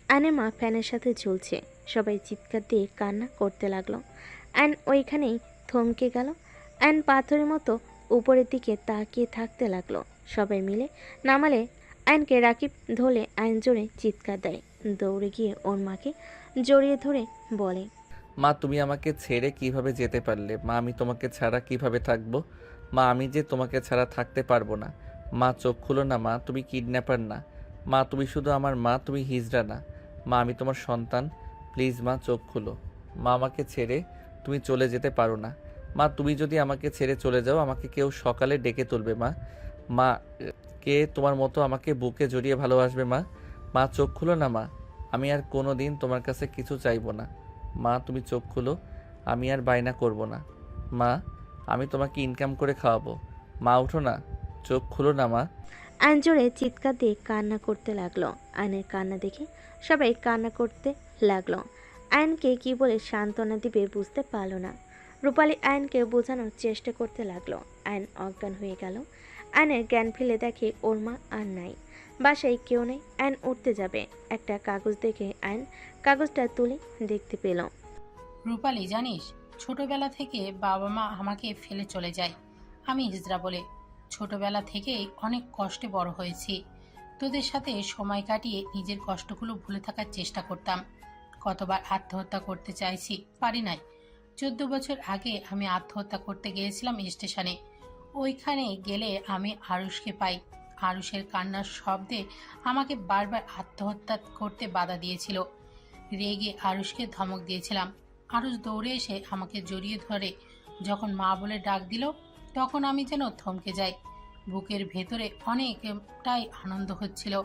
আয়নের মা ফ্যানের সাথে ঝুলছে। সবাই চিৎকার দিয়ে কান্না করতে লাগলো। আয়ন ওইখানেই থমকে গেল। আয়ন পাথরের মতো উপরের দিকে তাকিয়ে থাকতে লাগলো। সবাই মিলে নামালে আয়নকে রাকিব ধরে আয়ন জোরে চিৎকার দেয়। দৌড়ে গিয়ে ওর মাকে জড়িয়ে ধরে বলে, মা, তুমি আমাকে ছেড়ে কিভাবে যেতে পারলে? মা, আমি তোমাকে ছাড়া কিভাবে থাকবো? মা, আমি যে তোমাকে ছাড়া থাকতে পারবো না। মা, চোখ খুলো না মা, তুমি কিডন্যাপার না। মা, তুমি শুধু আমার মা, তুমি হিজড়া না। মা, আমি তোমার সন্তান। প্লিজ মা, চোখ খুলো। মা, আমাকে ছেড়ে তুমি চলে যেতে পারো না। মা, তুমি যদি আমাকে ছেড়ে চলে যাও, আমাকে কেউ সকালে ডেকে তুলবে মা। মা, কে তোমার মতো আমাকে বুকে জড়িয়ে ভালোবাসবে মা? মা, চোখ খুলো না মা, আমি আর কোনো দিন তোমার কাছে কিছু চাইবো না। মা তুমি চোখ খুলো, আমি আর বায়না করব না। মা আমি তোমাকে ইনকাম করে খাওয়াবো। মা উঠো না, চোখ খুলো না মা। আয়ন জোরে চিৎকার দিয়ে কান্না করতে লাগলো। আয়নের কান্না দেখে সবাই কান্না করতে লাগলো। আয়নকে কি বলে সান্ত্বনা দিবে বুঝতে পারল না। রূপালী আয়নকে বোঝানোর চেষ্টা করতে লাগলো। আয়ন অজ্ঞান হয়ে গেল। আয়নের জ্ঞান ফেলে দেখে ওর মা আর নাই, বাসায় কেউ নেই। আয়ন উঠতে যাবে, একটা কাগজ দেখে আয়ন কাগজটা তুলে দেখতে পেল। রূপালি, জানিস ছোটবেলা থেকে বাবা মা আমাকে ফেলে চলে যায়। আমি হিজড়া বলে ছোটবেলা থেকেই অনেক কষ্টে বড় হয়েছি। তোদের সাথে সময় কাটিয়ে নিজের কষ্টগুলো ভুলে থাকার চেষ্টা করতাম। কতবার আত্মহত্যা করতে চাইছি, পারি নাই। 14 বছর আগে আমি আত্মহত্যা করতে গিয়েছিলাম স্টেশনে। ওইখানে গেলে আমি আরুষকে পাই। আরুষের কান্নার শব্দে আমাকে বারবার আত্মহত্যা করতে বাধা দিয়েছিল। রেগে আরুষকে ধমক দিয়েছিলাম। আরুষ দৌড়ে এসে আমাকে জড়িয়ে ধরে যখন মা বলে ডাক দিল, তখন আমি যেন থমকে যাই। বুকের ভেতরে অনেকটাই আনন্দ হচ্ছিল।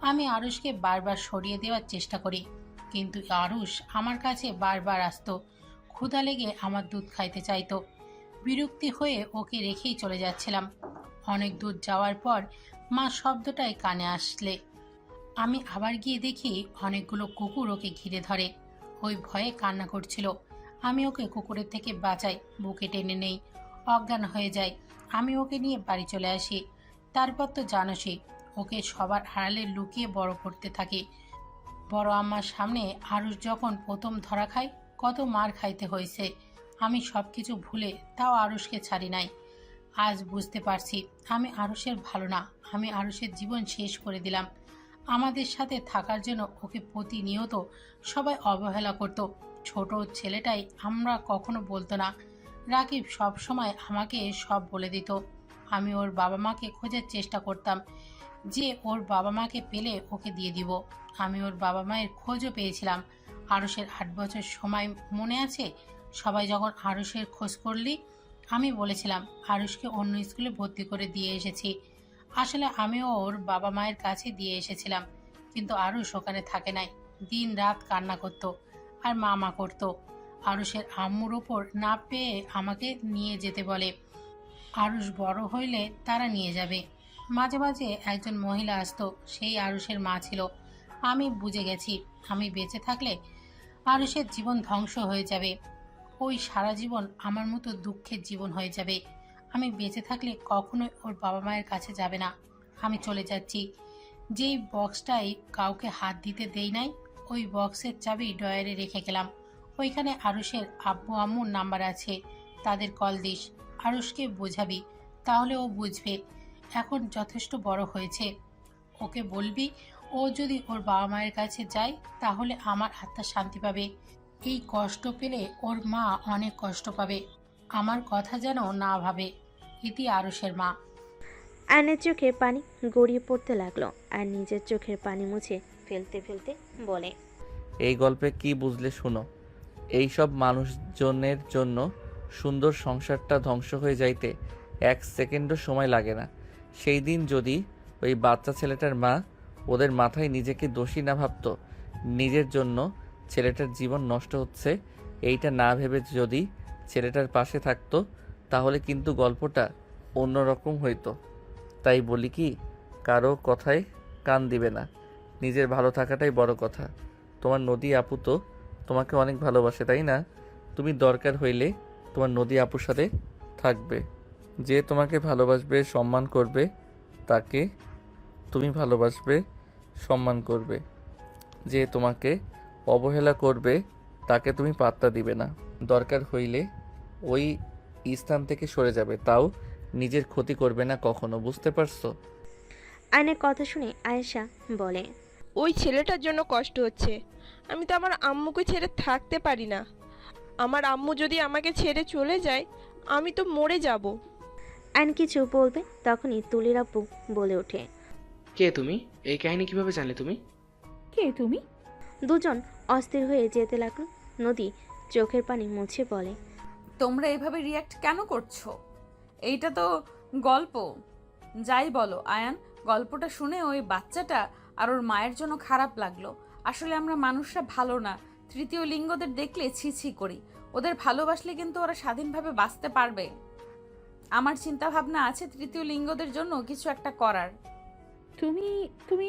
আমি আরুষকে বারবার সরিয়ে দেওয়ার চেষ্টা করি, কিন্তু আরুষ আমার কাছে বারবার আসতো। ক্ষুধা লেগে আমার দুধ খাইতে চাইতো। বিরক্তি হয়ে ওকে রেখেই চলে যাচ্ছিলাম। অনেক দূর যাওয়ার পর মা শব্দটাই কানে আসলে আমি আবার গিয়ে দেখি অনেকগুলো কুকুর ওকে ঘিরে ধরে। ওই ভয়ে কান্না করছিল। আমি ওকে কুকুরের থেকে বাঁচাই, বুকে টেনে নেই, অজ্ঞান হয়ে যায়। আমি ওকে নিয়ে বাড়ি চলে আসি। তারপর তো জানোসই, ওকে সবার আড়ালে লুকিয়ে বড় করতে থাকি। বড় আম্মার সামনে আরুষ যখন প্রথম ধরা খায়, কত মার খাইতে হয়েছে। আমি সব কিছু ভুলে তাও আরুষকে ছাড়ি নাই। আজ বুঝতে পারছি আমি আরুষের ভালো না। আমি আরুষের জীবন শেষ করে দিলাম। আমাদের সাথে থাকার জন্য ওকে প্রতিনিয়ত সবাই অবহেলা করত। ছোট ছেলেটাই আমরা কখনো বলতো না। রাকিব সব সময় আমাকে সব বলে দিত। আমি ওর বাবা মাকে খোঁজার চেষ্টা করতাম, যে ওর বাবা মাকে পেলে ওকে দিয়ে দিব। আমি ওর বাবা মায়ের খোঁজও পেয়েছিলাম। আরুষের 8 বছর সময় মনে আছে? সবাই যখন আরুষের খোঁজ করলি, আমি বলেছিলাম আরুষকে অন্য স্কুলে ভর্তি করে দিয়ে এসেছি। আসলে আমিও ওর বাবা মায়ের কাছে দিয়ে এসেছিলাম, কিন্তু আরুষ ওখানে থাকে নাই। দিন রাত কান্না করতো আর মামা করতো। আরুষের আম্মুর ওপর না পেয়ে আমাকে নিয়ে যেতে বলে। আরুষ বড় হইলে তারা নিয়ে যাবে। মাঝে মাঝে একজন মহিলা আসতো, সেই আরুষের মা ছিল। আমি বুঝে গেছি আমি বেঁচে থাকলে আরুষের জীবন ধ্বংস হয়ে যাবে। ওই সারা জীবন আমার মতো দুঃখের জীবন হয়ে যাবে। আমি বেঁচে থাকলে কখনোই ওর বাবা মায়ের কাছে যাবে না। আমি চলে যাচ্ছি। যেই বক্সটাই কাউকে হাত দিতে দেই নাই, ওই বক্সের চাবি ডয়ারে রেখে গেলাম। ওইখানে আরুষের আব্বু আম্মুর নাম্বার আছে, তাদের কল দিস। আরুষকে বোঝাবি, তাহলে ও বুঝবে। এখন যথেষ্ট বড় হয়েছে, ওকে বলবি ও যদি ওর বাবা মায়ের কাছে যায় তাহলে আমার আত্মা শান্তি পাবে। এই কষ্ট পেলে ওর মা অনেক কষ্ট পাবে। আমার কথা যেন না ভাবে। ইতি আরুষের মা। আয়নের চোখে পানি গড়িয়ে পড়তে লাগলো আর নিজের চোখের পানি মুছে ফেলতে ফেলতে বলে, এই গল্পে কি বুঝলে শুনো। এই সব মানুষজনের জন্য সুন্দর সংসারটা ধ্বংস হয়ে যাইতে 1 সেকেন্ডও সময় লাগে না। সেই দিন যদি ওই বাচ্চা ছেলেটার মা ওদের মাথায় নিজেকে দোষী না ভাবতো, নিজের জন্য ছেলেটার জীবন নষ্ট হচ্ছে এইটা না ভেবে যদি ছেলেটার পাশে থাকতো, তাহলে কিন্তু গল্পটা অন্যরকম হইতো। তাই বলি কি, কারো কথায় কান দিবে না, নিজের ভালো থাকাটাই বড় কথা। তোমার নদী আপু তো তোমাকে অনেক ভালোবাসে, তাই না? তুমি দরকার হইলে তোমার নদী আপুর সাথে থাকবে। যে তোমাকে ভালোবাসবে, সম্মান করবে, তাকে তুমি ভালোবাসবে, সম্মান করবে। যে তোমাকে অবহেলা করবে, তাকে তুমি পাত্তা দিবে না। দরকার হইলে ওই স্থান থেকে সরে যাবে, তাও নিজের ক্ষতি করবে না কখনো। বুঝতে পারছো? আয়নের কথা শুনে আয়েশা বলে, ওই ছেলেটার জন্য কষ্ট হচ্ছে। আমি তো আমার আম্মুকে ছেড়ে থাকতে পারি না। আমার আম্মু যদি আমাকে ছেড়ে চলে যায়, আমি তো মরে যাব। আয়ন কিছু বলবে, তখনই তুলির আব্বু বলে ওঠে, কে তুমি? এই কাহিনী কিভাবে জানলে তুমি? কে তুমি? দুজন অস্থির হয়ে যেতে লাগলো। নদী চোখের পানি মুছে বলে, তোমরা এভাবে রিয়াক্ট কেন করছো? এইটা তো গল্প। যাই বলো আয়ান, গল্পটা শুনে ওই বাচ্চাটা আর ওর মায়ের জন্য খারাপ লাগলো। আসলে আমরা মানুষরা ভালো না, তৃতীয় লিঙ্গদের দেখলে ছি ছি করি। ওদের ভালোবাসলে কিন্তু ওরা স্বাধীনভাবে বাঁচতে পারবে। আমার চিন্তা ভাবনা আছে তৃতীয় লিঙ্গদের জন্য কিছু একটা করার। তুমি তুমি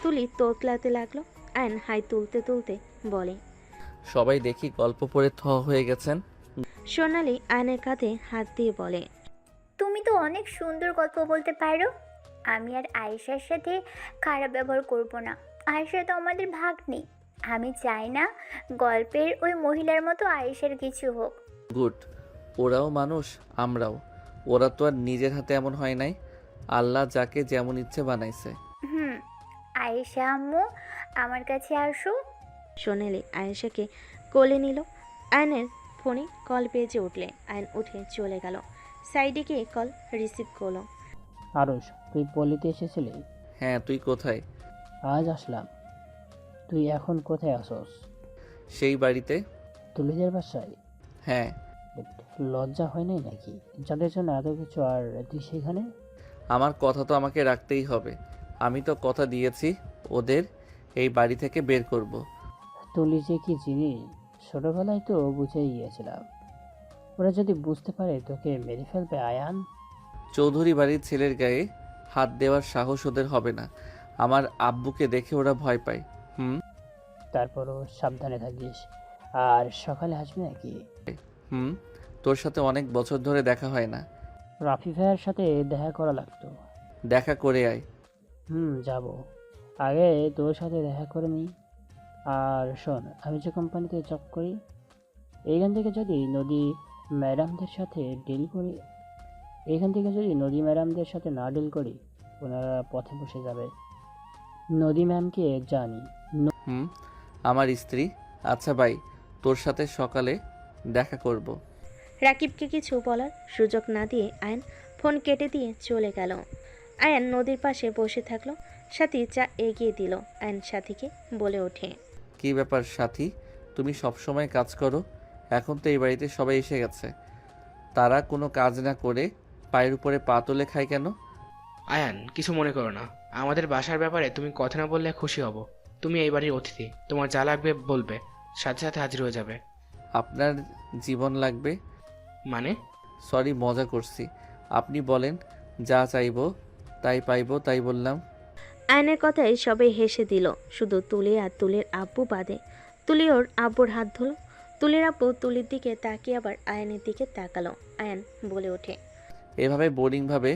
তুলি তোতলাতে লাগলো। আয়ন হাই তুলতে তুলতে বলে। সবাই দেখি গল্প পড়ে থ হয়ে গেছেন। সোনালি আয়নের কাঁধে হাত দিয়ে বলে, তুমি তো অনেক সুন্দর গল্প বলতে পারো। আমি আর আয়েশার সাথে খারাপ ব্যবহার করব না। আয়েশা তো আমাদের ভাগ্নি। আমি চাই না গল্পের ওই মহিলার মতো আয়েশার কিছু হোক। গুড। ওরাও মানুষ, আমরাও। ওরা তো আর নিজের হাতে এমন হয় নাই, আল্লাহ যাকে যেমন ইচ্ছে বানাইছে। আয়েশা আম্মু, আমার কাছে আসো। সোনালি আয়েশাকে কোলে নিল। আয়নের ফোনে কল বেজে উঠলে আয়ন উঠে চলে গেল। সাইডে গিয়ে কল রিসিভ করলো। আরুষ, তুই পল্লীতে এসেছিলি? হ্যাঁ, তুই কোথায়? আজ আসলাম। তুই এখন কোথায় আসোস? সেই বাড়িতে। তুলিদের বাসায়? হ্যাঁ। লজ্জা হয় নাই নাকি, যাদের জন্য এত কিছু, আর তুই সেখানে? আমার কথা তো আমাকে রাখতেই হবে। আমি তো কথা দিয়েছি ওদের এই বাড়ি থেকে বের করব। তুলি যে কি জিনিস ছোটবেলায় তো বুঝেই গিয়েছিলাম। ওরা যদি বুঝতে পারে তোকে মেরে ফেলবে আয়ান। চৌধুরী বাড়ির ছেলের গায়ে হাত দেওয়ার সাহস ওদের হবে না। আমার আব্বুকে দেখে ওরা ভয় পায়। তারপরও সাবধানে থাকিস। আর সকালে আসবি নাকি? তোর সাথে অনেক বছর ধরে দেখা হয় না। রাফি ভাইয়ের সাথে দেখা করা লাগতো। দেখা করে আয়। যাব। আগে তোর সাথে দেখা করে নিই। আর শোন, আমি যে কোম্পানিতে জব করি, এইখান থেকে যদি নদী ম্যাডামদের সাথে না ডিল করি, ওনারা পথে বসে যাবে। নদী ম্যামকে জানি। আমার স্ত্রী। আচ্ছা ভাই, তোর সাথে সকালে দেখা করব। রাকিবকে কিছু বলার সুযোগ না দিয়ে আয়ন ফোন কেটে দিয়ে চলে গেল। আয়ন নদীর পাশে বসে থাকলো। সাথী চা এগিয়ে দিল। আয়ন সাথীকে বলে ওঠে, কি ব্যাপার সাথী, তুমি সবসময় কাজ করো, এখন তো এই বাড়িতে সবাই এসে গেছে, তারা কোনো কাজ না করে পায়ের উপরে পা তুলে খায় কেন? আয়ান, কিছু মনে করো না। আমাদের বাসার ব্যাপারে তুমি কথা না বললে খুশি হব। তুমি এই বাড়ির অতিথি, তোমার যা লাগবে বলবে, সাথে সাথে হাজির হয়ে যাবে। আপনার জীবন লাগবে মানে? সরি, মজা করছি। আপনি বলেন, যা চাইবো তাই পাইবো, তাই বললাম। আয়নের কথায় সবাই হেসে দিল, শুধু তুলি আর তুলির আব্বু বাদে। তুলি ওর আব্বুর হাত ধরল। তুলির আব্বু তুলির দিকে তাকিয়ে আবার আয়নের দিকে তাকালো। আয়ন বলে ওঠে, এভাবে বোরিংভাবে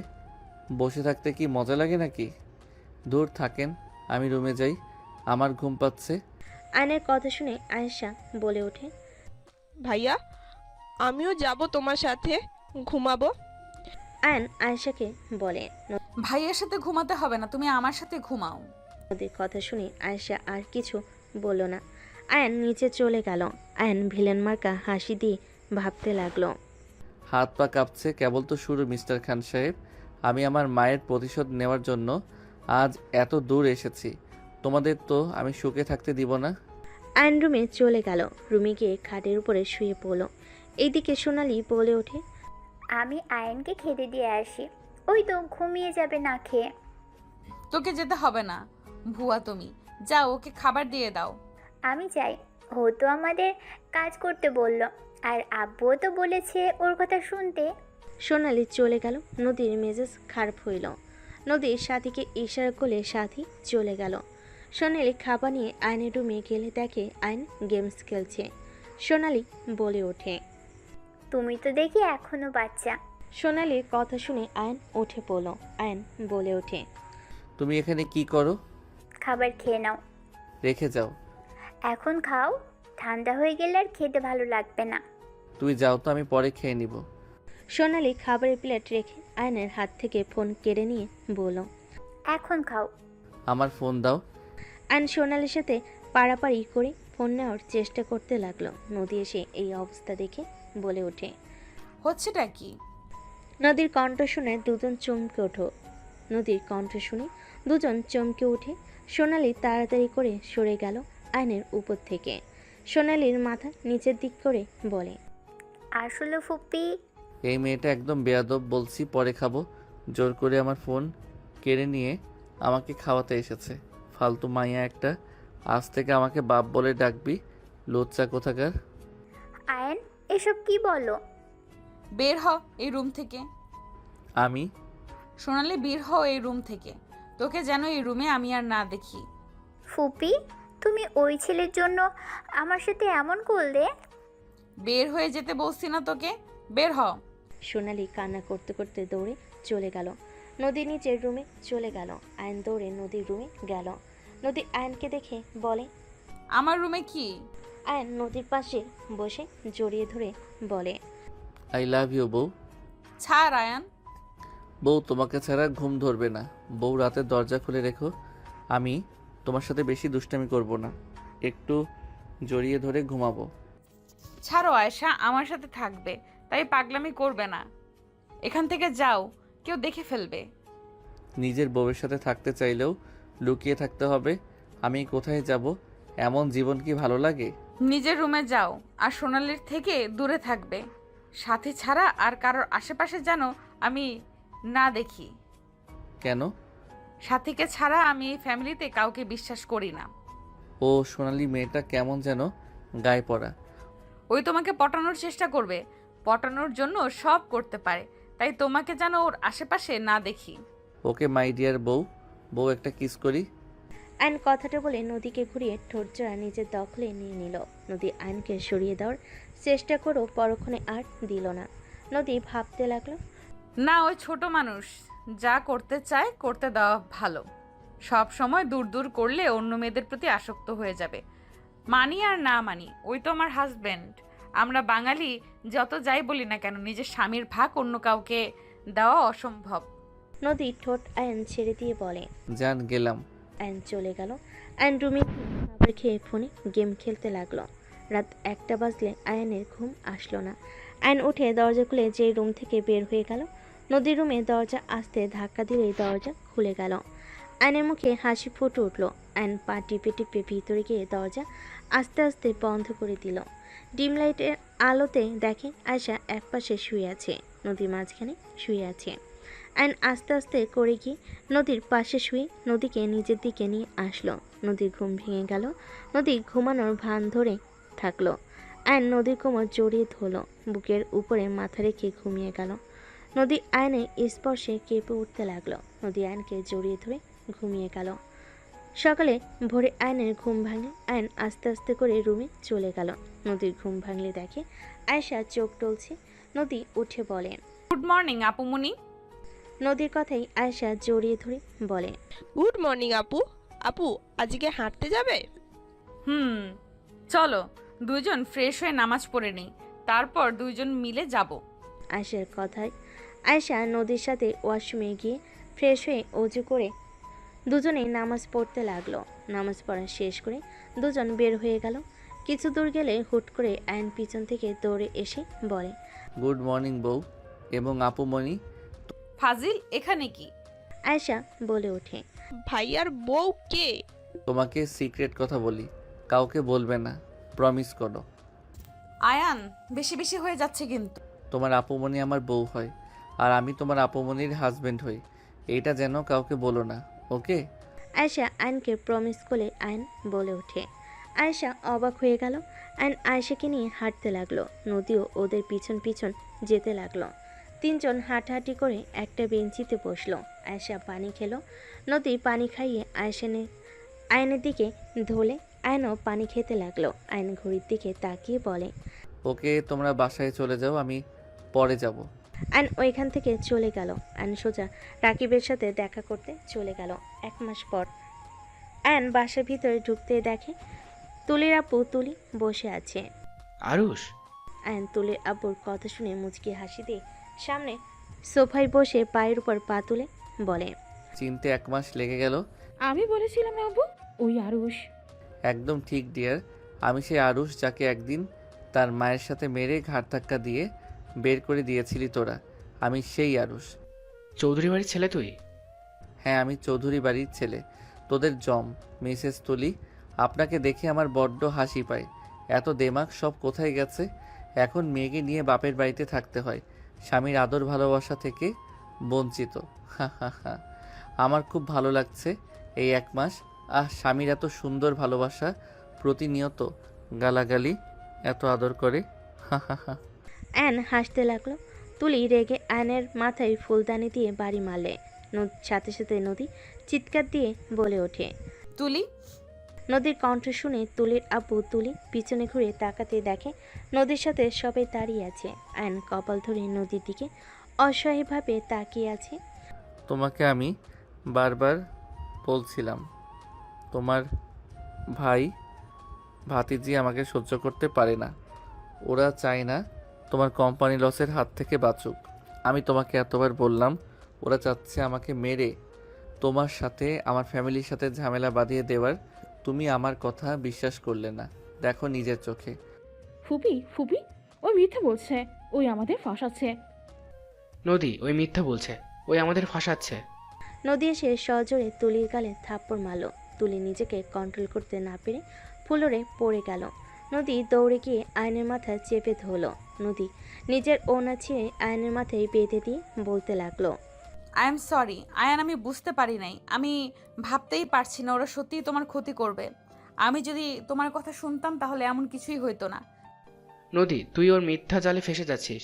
বসে থাকতে কি মজা লাগে নাকি? দূর থাকেন, আমি রুমে যাই, আমার ঘুম পাচ্ছে। আয়নের কথা শুনে আয়েশা বলে ওঠে, ভাইয়া, আমিও যাব তোমার সাথে, ঘুমাবো। আয়ন আয়েশাকে বলে, ভাইয়ের সাথে ঘুমাতে হবে না, তুমি আমার সাথে ঘুমাও। ওদের কথা শুনে আয়েশা আর কিছু বলল না। আয়ন নিচে চলে গেল। আয়ন ভিলেন মার্কা হাসি দিয়ে ভাবতে লাগলো, হাত পা কাঁপছে, কেবল তো শুরু মিস্টার খান সাহেব। আমি আমার মায়ের প্রতিশোধ নেওয়ার জন্য আজ এত দূর এসেছি, তোমাদের তো আমি সুখে থাকতে দিব না। আয়ন রুমে চলে গেল। রুমে গিয়ে খাটের উপরে শুয়ে পড়ল। এইদিকে সোনালি বলে ওঠে, আমি আয়নকে খেতে দিয়ে আসি, ওই তো ঘুমিয়ে যাবে না খেয়ে। তোকে যেতে হবে না ভুয়া, তুমি যাও, ওকে খাবার দিয়ে দাও। আমি যাই, ও তো আমাদের কাজ করতে বলল, আর আব্বুও তো বলেছে ওর কথা শুনতে। সোনালি চলে গেল। নদীর মেজাজ খারাপ হইল। নদীর সাথীকে ইশারা করলে সাথী চলে গেল। সোনালি খাবার নিয়ে আয়নের রুমে গেলে দেখে আয়ন গেমস খেলছে। সোনালি বলে ওঠে, তুমি তো দেখি এখনো বাচ্চা। সোনালির কথা শুনে আয়ন উঠে পড়ল। আয়ন বলে ওঠে, তুমি এখানে কি করো? খাবার খেয়ে নাও। রেখে যাও। এখন খাও, ঠান্ডা হয়ে গেলে আর খেতে ভালো লাগবে না। তুই যাও তো, আমি পরে খেয়ে নিব। সোনালি খাবারের প্লেট রেখে আয়নের হাত থেকে ফোন কেড়ে নিয়ে বলল, এখন খাও। আমার ফোন দাও। আয়ন সোনালির সাথে পাড়াপাড়ি করে ফোন নেওয়ার চেষ্টা করতে লাগলো। নদী এসে এই অবস্থা দেখে বলে ওঠে, হচ্ছেটা কি? নদীর কণ্ঠ শুনে দুজন চমকে ওঠে। নদীর কণ্ঠ শুনে দুজন চমকে উঠে। সোনালি তাড়াতাড়ি করে সরে গেল আয়নের উপর থেকে। সোনালির মাথা নিচের দিক করে বলে, আসলে ফুপি, এই মেয়েটা একদম বেয়াদব, বলছি পরে খাবো, জোর করে আমার ফোন কেড়ে নিয়ে আমাকে খাওয়াতে এসেছে। ফালতু মাইয়া একটা, আজ থেকে আমাকে বাপ বলে ডাকবি, লজ্জা কোথাকার। আয়ান এসব কি বলো? বের হ এই রুম থেকে। আমি সোনালি, বের হ এই রুম থেকে। তোকে যেন এই রুমে আমি আর না দেখি। ফুপি, তুমি ওই ছেলের জন্য আমার সাথে এমন করলে? বের হয়ে যেতে বলছি না তোকে, বের হ। সোনালি কান্না করতে করতে দৌড়ে চলে গেল। নদী নিচের রুমে চলে গেল। আয়ন দৌড়ে নদীর রুমে গেল। নদী আয়নকে দেখে বলে, আমার রুমে কি? আয়ন নদীর পাশে বসে জড়িয়ে ধরে বলে, আই লাভ ইউ বউ। ছাড় আয়ান। বউ, তোমাকে ছাড়া ঘুম ধরবে না। বউ, রাতে দরজা খুলে রেখো। আমি তোমার সাথে বেশি দুষ্টামি করব না, একটু জড়িয়ে ধরে ঘুমাবো। ছাড়ো আয়েশা, আমার সাথে থাকবে, তাই পাগলামি করবে না। এখান থেকে যাও, কেউ দেখে ফেলবে। নিজের বউয়ের সাথে থাকতে চাইলেও লুকিয়ে থাকতে হবে। আমি কোথায় যাব? এমন জীবন কি ভালো লাগে? নিজের রুমে যাও, আর সোনালির থেকে দূরে থাকবে। সাথী ছাড়া আর কারোর আশেপাশে যেন আমি না দেখি। কেন? সাথীকে ছাড়া আমি এই ফ্যামিলিতে কাউকে বিশ্বাস করি না। ও সোনালি মেয়েটা কেমন যেন গায়ে পড়া। ওই তোমাকে পটানোর চেষ্টা করবে, পটানোর জন্য সব করতে পারে, তাই তোমাকে যেন ওর আশেপাশে না দেখি। ওকে মাই ডিয়ার বউ, বউ একটা কিস করি। আয়ন কথাটা বলে নদীকে ঘুরিয়ে ঠোঁটজোড়া নিজের দখলে নিয়ে নিল। নদী আয়নকে সরিয়ে দেওয়ার চেষ্টা করেও পরক্ষণে আর দিল না। নদী ভাবতে লাগলো, না, ওই ছোট মানুষ, যা করতে চায় করতে দেওয়া ভালো। সব সময় দূর দূর করলে অন্য মেয়েদের প্রতি আসক্ত হয়ে যাবে। মানি আর না মানি, ওই তো আমার হাজবেন্ড। আমরা বাঙালি যত যাই বলি না কেন, নিজের স্বামীর ভাগ অন্য কাউকে দেওয়া অসম্ভব। নদী ঠোঁট আয়ন ছেড়ে দিয়ে বলে, জান গেলাম। আয়ন চলে গেল। আয়ন রুমে খাবার খেয়ে ফোনে গেম খেলতে লাগলো। রাত 1টা বাজলে আয়নের ঘুম আসলো না। আয়ন উঠে দরজা খুলে যে রুম থেকে বের হয়ে গেল। নদীর রুমে দরজা আসতে ধাক্কা দিলেই দরজা খুলে গেল। আয়নের মুখে হাসি ফুটে উঠল। আয়ন পা টিপে টিপে ভিতরে গিয়ে দরজা আস্তে আস্তে বন্ধ করে দিল। ডিম লাইটের আলোতে দেখে আয়শা একপাশে শুয়ে আছে, নদী মাঝখানে শুয়ে আছে। আয়ন আস্তে আস্তে করে গিয়ে নদীর পাশে শুয়ে নদীকে নিজের দিকে নিয়ে আসলো। নদীর ঘুম ভেঙে গেল। নদী ঘুমানোর ভান ধরে থাকলো। আয়ন নদীর কোমর জড়িয়ে ধরল, বুকের উপরে মাথা রেখে ঘুমিয়ে গেল। নদী আয়নের স্পর্শে কেঁপে উঠতে লাগলো। নদী আয়নকে জড়িয়ে ধরে ঘুমিয়ে গেল। সকালে ভোরে আয়নের ঘুম ভাঙলে আয়ন আস্তে আস্তে করে রুমে চলে গেল। নদীর ঘুম ভাঙলে দেখে আয়েশা চোখ টলছে। নদী উঠে বলে, গুড মর্নিং আপুমনি। নদীর কথাই আয়েশা জড়িয়ে ধরে বলে, গুড মর্নিং আপু। আপু আজকে হাঁটতে যাবে? চলো দুইজন ফ্রেশ হয়ে নামাজ পড়ে নিই, তারপর দুইজন মিলে যাব। আয়েশার কথায় আয়েশা নদীর সাথে ওয়াশরুমে গিয়ে ফ্রেশ হয়ে অজু করে দুজনেই নামাজ পড়তে লাগলো। নামাজ পড়া শেষ করে দুজন বের হয়ে গেল। কিছু দূর গেলে হুট করে আয়ন পিছন থেকে দৌড়ে এসে বলে, গুড মর্নিং বউ এবং আপুমণি। ফাজিল, এখানে কি? আয়েশা বলে ওঠে, ভাইয়ার বউ কে? তোমাকে সিক্রেট কথা বলি, কাউকে বলবে না, প্রমিস করো। আয়ান, বেশি বেশি হয়ে যাচ্ছে কিন্তু। তোমার আপুমণি আমার বউ হয়, আর আমি তোমার আপুমণির হাজবেন্ড হই। এইটা যেন কাউকে বলো না, ওকে? আয়েশা আয়নকে প্রমিস করে আয়ন বলে ওঠে। আয়েশা অবাক হয়ে গেল। আয়ন আয়েশাকে নিয়ে হাঁটতে লাগলো। নদীও ওদের পিছন পিছন যেতে লাগলো। তিনজন হাঁটাহাঁটি করে একটা বেঞ্চিতে বসলো। আয়েশা পানি খেলো। নদী পানি খাইয়ে আয়নের দিকে ধোলে আয়নও পানি খেতে লাগলো। আয়ন ঘড়ির দিকে তাকিয়ে বলে, ওকে, তোমরা বাসায় চলে যাও, আমি পরে যাব। আয়ন ওইখান থেকে চলে গেল। আয়ন সোজা রাকিবের সাথে দেখা করতে চলে গেল। 1 মাস পর আয়ন বাসার ভিতরে ঢুকতে দেখে তুলির আপু তুলি বসে আছে। আরুষ, আয়ন তুলির আব্বুর কথা শুনে মুচকি হাসি দিয়ে সামনে সোফায় বসে পায়ের উপর পা তুলে বলে, চিনতে 1 মাস লেগে গেল। আমি বলেছিলাম না আব্বু, ওই আরুষ। একদম ঠিক ডিয়ার, আমি সেই আরুষ যাকে একদিন তার মায়ের সাথে মেরে ঘাট ধাক্কা দিয়ে বের করে দিয়েছিলি তোরা। আমি সেই আরুষ। চৌধুরী বাড়ির ছেলে তুই? হ্যাঁ, আমি চৌধুরী বাড়ির ছেলে, তোদের জম মিসেস তুলি। আপনাকে দেখে আমার বড্ড হাসি পায়। এত দেমাগ সব কোথায় গেছে? এখন মেয়েকে নিয়ে বাপের বাড়িতে থাকতে হয়, স্বামীর আদর ভালোবাসা থেকে বঞ্চিত। হা হা হা। আমার খুব ভালো লাগছে এই 1 মাস স্বামীর এত সুন্দর ভালোবাসা, প্রতিনিয়ত গালাগালি, এত আদর করে। হা হা হা। অ্যান হাসতে লাগলো। তুলি রেগে অ্যানের মাথায় ফুলদানি দিয়ে বাড়ি মারলে। সাথে সাথে নদী চিৎকার দিয়ে বলে ওঠে, তুলি। নদীর কণ্ঠ শুনে তুলির আব্বু তুলি পিছনে ঘুরে তাকাতে দেখে নদীর সাথে সবাই দাঁড়িয়ে আছে। অ্যান কপাল ধরে নদীর দিকে অসহায়ভাবে তাকিয়ে আছে। তোমাকে আমি বারবার বলছিলাম, তোমার ভাই ভাতিজি আমাকে সহ্য করতে পারে না। ওরা চায় না তোমার কোম্পানি লসের হাত থেকে বাঁচুক। আমি তোমাকে এতবার বললাম, ওরা চাচ্ছে আমাকে মেরে তোমার সাথে আমার ফ্যামিলির সাথে ঝামেলা বাঁধিয়ে দেওয়ার। তুমি আমার কথা বিশ্বাস করলে না। দেখো নিজের চোখে। ফুপি ফুপি ওই মিথ্যা বলছে, ওই আমাদের ফাঁসাচ্ছে। নদী ওই মিথ্যা বলছে, ওই আমাদের ফাঁসাচ্ছে। নদী এসে সজোরে তুলির গালে থাপ্পড় মারল। তুলি নিজেকে কন্ট্রোল করতে না পেরে ফ্লোরে পড়ে গেল। নদী দৌড়ে গিয়ে আয়নের মাথায় চেপে ধরল। নদী নিজের ওড়না ছিঁড়ে আয়নের মাথায় বেঁধে দিয়ে বলতে লাগলো, আই এম সরি আয়ান, আমি বুঝতে পারি নাই। আমি ভাবতেই পারছি না ওরা সত্যিই তোমার ক্ষতি করবে। আমি যদি তোমার কথা শুনতাম তাহলে এমন কিছুই হইতো না। নদী তুই ওর মিথ্যা জালে ফেসে যাচ্ছিস।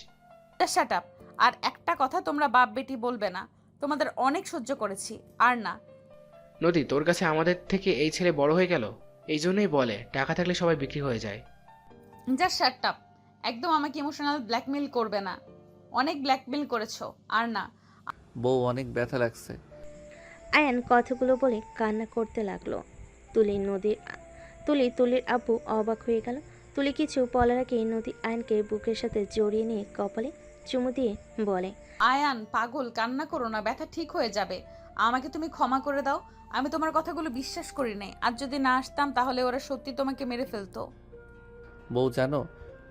Shut up. আর একটা কথা তোমরা বাপ বেটি বলবে না। তোমাদের অনেক সহ্য করেছি, আর না। নদী তোর কাছে আমাদের থেকে এই ছেলে বড় হয়ে গেল, এই জন্যই বলে টাকা থাকলে সবাই বিক্রি হয়ে যায়। যা শাট আপ। একদম আমাকে ইমোশনাল ব্ল্যাকমেল করবে না। অনেক ব্ল্যাকমেল করেছো, আর না। বউ অনেক ব্যথা লাগছে। আয়ান কথাগুলো বলে কান্না করতে লাগলো। তুলির আব্বু অবাক হয়ে গেল। তুলি কিছু বলার আগেই নদী আয়নকে বুকের সাথে জড়িয়ে নিয়ে কপালে চুমু দিয়ে বলে, আয়ান পাগল, কান্না করো না, ব্যথা ঠিক হয়ে যাবে। আমাকে তুমি ক্ষমা করে দাও। আমি তোমার কথাগুলো বিশ্বাস করি নাই। আর যদি না আসতাম তাহলে ওরা সত্যি তোমাকে মেরে ফেলতো। বউ জানো,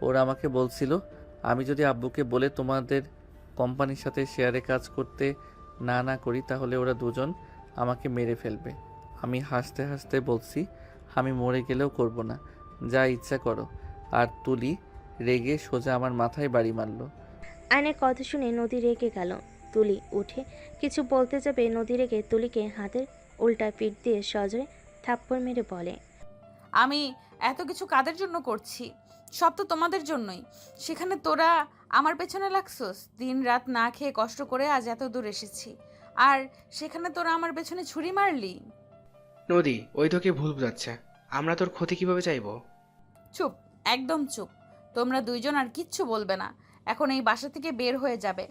ওরা আমাকে বলছিল আমি যদি আব্বুকে বলে তোমাদের কোম্পানির সাথে শেয়ারে কাজ করতে না করি তাহলে ওরা দুজন আমাকে মেরে ফেলবে। আমি হাসতে হাসতে বলছি আমি মরে গেলেও করব না, যা ইচ্ছা করো। আর তুলি রেগে সোজা আমার মাথায় বাড়ি মারলো। আয়নের কথা শুনে নদী রেগে গেল। তুলি উঠে কিছু বলতে যাবে, নদী রেগে তুলিকে হাতের উল্টা পিঠ দিয়ে সজোরে থাপ্পড় মেরে বলে, আমি এত কিছু কাদের জন্য করছি? সব তো তোমাদের জন্যই। সেখানে তোরা আমার পেছনে লাগছস। দিন রাত না খেয়ে কষ্ট করে আজ এত দূর এসেছি, আর সেখানে তোরা আমার পেছনে ছুরি মারলি। নদী ওই তোকে ভুল বুঝাচ্ছে, আমরা তোর ক্ষতি কিভাবে চাইবো? চুপ, একদম চুপ। তোমরা দুইজন আর কিচ্ছু বলবে না। এখন এই বাসা থেকে বের হয়ে যাবে,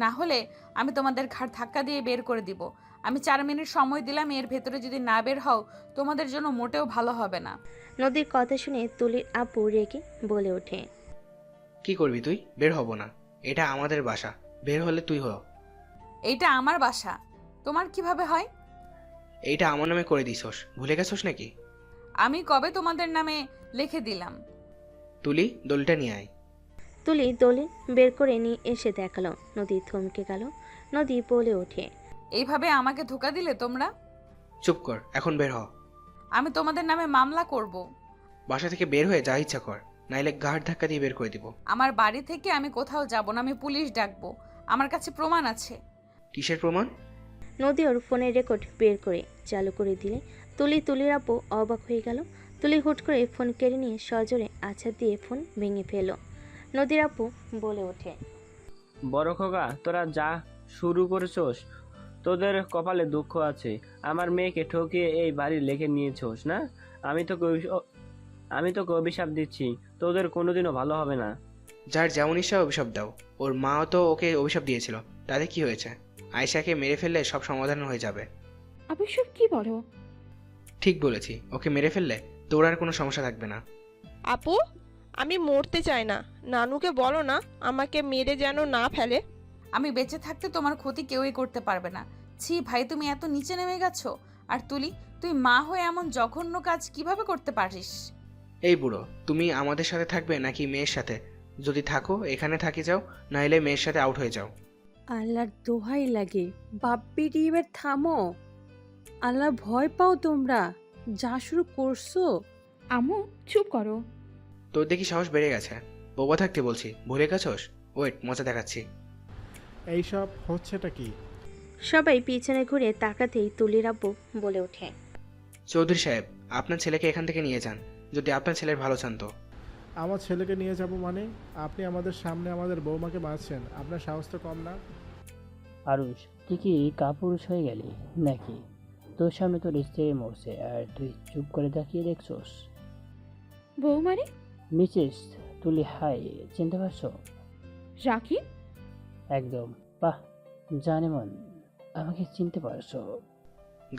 না হলে আমি তোমাদের ঘাড় ধাক্কা দিয়ে বের করে দিব। আমি 4 মিনিট সময় দিলাম, এর ভেতরে যদি না বের হও তোমাদের জন্য মোটেও ভালো হবে না। নদীর কথা শুনে তুলির আব্বু রেগে বলে ওঠে, কি করবি তুই? বের হব না, এটা আমাদের বাসা, বের হলে তুই হ। এইটা আমার বাসা, তোমার কিভাবে হয়? এইটা আমার নামে করে দিছস, ভুলে গেছস নাকি? আমি কবে তোমাদের নামে লিখে দিলাম? তুলি দলটা নিয়ে আয়। তুলি দলিল বের করে নিয়ে এসে দেখালো। নদী থমকে গেল। নদী বলে ওঠে, এইভাবে আমাকে ধোকা দিলে তোমরা? চুপ কর, এখন বের হ। আমি তোমাদের নামে মামলা করব। বাসা থেকে বের হয়ে যা ইচ্ছা কর, নাইলে ঘাট ধাক্কা দিয়ে বের করে দিব। আমার বাড়ি থেকে আমি কোথাও যাব না, আমি পুলিশ ডাকবো। আমার কাছে প্রমাণ আছে। কিসের প্রমাণ? নদী ওর ফোনের রেকর্ড বের করে চালু করে দিলে তুলির আব্বু অবাক হয়ে গেল। তুলি হুট করে ফোন কেড়ে নিয়ে সজোরে আছাড় দিয়ে ফোন ভেঙে ফেলো। নদীর আব্বু বলে ওঠে, বড় খোকা, তোরা যা শুরু করেছোস, তোদের কপালে দুঃখ আছে। আমার মেয়েকে ঠকিয়ে এই বাড়ি লেখে নিয়েছোস না? আমি তোকে অভিশাপ দিচ্ছি, তোদের কোনোদিনও ভালো হবে না। যার যেমন ইচ্ছা অভিশাপ দাও, ওর মাও তো ওকে অভিশাপ দিয়েছিল, তাতে কি হয়েছে? আয়েশাকে মেরে ফেললে সব সমাধান হয়ে যাবে। অবশ্যই কি বলো? ঠিক বলেছি, ওকে মেরে ফেললে তোর আর কোনো সমস্যা থাকবে না। আপু, আমি মরতে চাই না। নানুকে বলো না আমাকে মেরে যেন না ফেলে। আমি বেঁচে থাকতে তোমার ক্ষতি কেউই করতে পারবে না। ছি ভাই, তুমি এত নিচে নেমে গেছো। আর তুলি, তুই মা হয়ে এমন জঘন্য কাজ কিভাবে করতে পারিস? এই বুড়ো, তুমি আমাদের সাথে থাকবে নাকি মেয়ের সাথে? যদি থাকো এখানে থাকি যাও, নাইলে মেয়ের সাথে আউট হয়ে যাও। আল্লাহর দোহাই লাগে, বাপ বেটি এবার থামো। আল্লাহ ভয় পাও তোমরা, যা শুরু করছো। আম্মু চুপ করো। তোর দেখি সাহস বেড়ে গেছে। বোবা থাকতে বলছি, ভুলে গেছস? ওয়েট, মজা দেখাচ্ছি। এইসব হচ্ছেটা কি? সবাই পিছনে ঘুরে তাকাতেই তুলির আব্বু বলে ওঠে, চৌধুরী সাহেব, আপনার ছেলেকে এখান থেকে নিয়ে যান, যদি আপনার ছেলের ভালো চান তো। আমার ছেলেকে নিয়ে যাব মানে? আপনি আমাদের সামনে আমাদের বৌমাকে মারছেন, আপনার সাহস তো কম না। আরুষ, তুই কি কাপুরুষ হয়ে গেলি নাকি? তোর সামনে তোর স্ত্রী মরছে আর তুই চুপ করে তাকিয়ে দেখছোস? বউ মানে? মিসেস তুলি, হাই, চিনতে পারছো? রাকিব? একদম। বাহ, জানে মন, আমাকে চিনতে পারছো।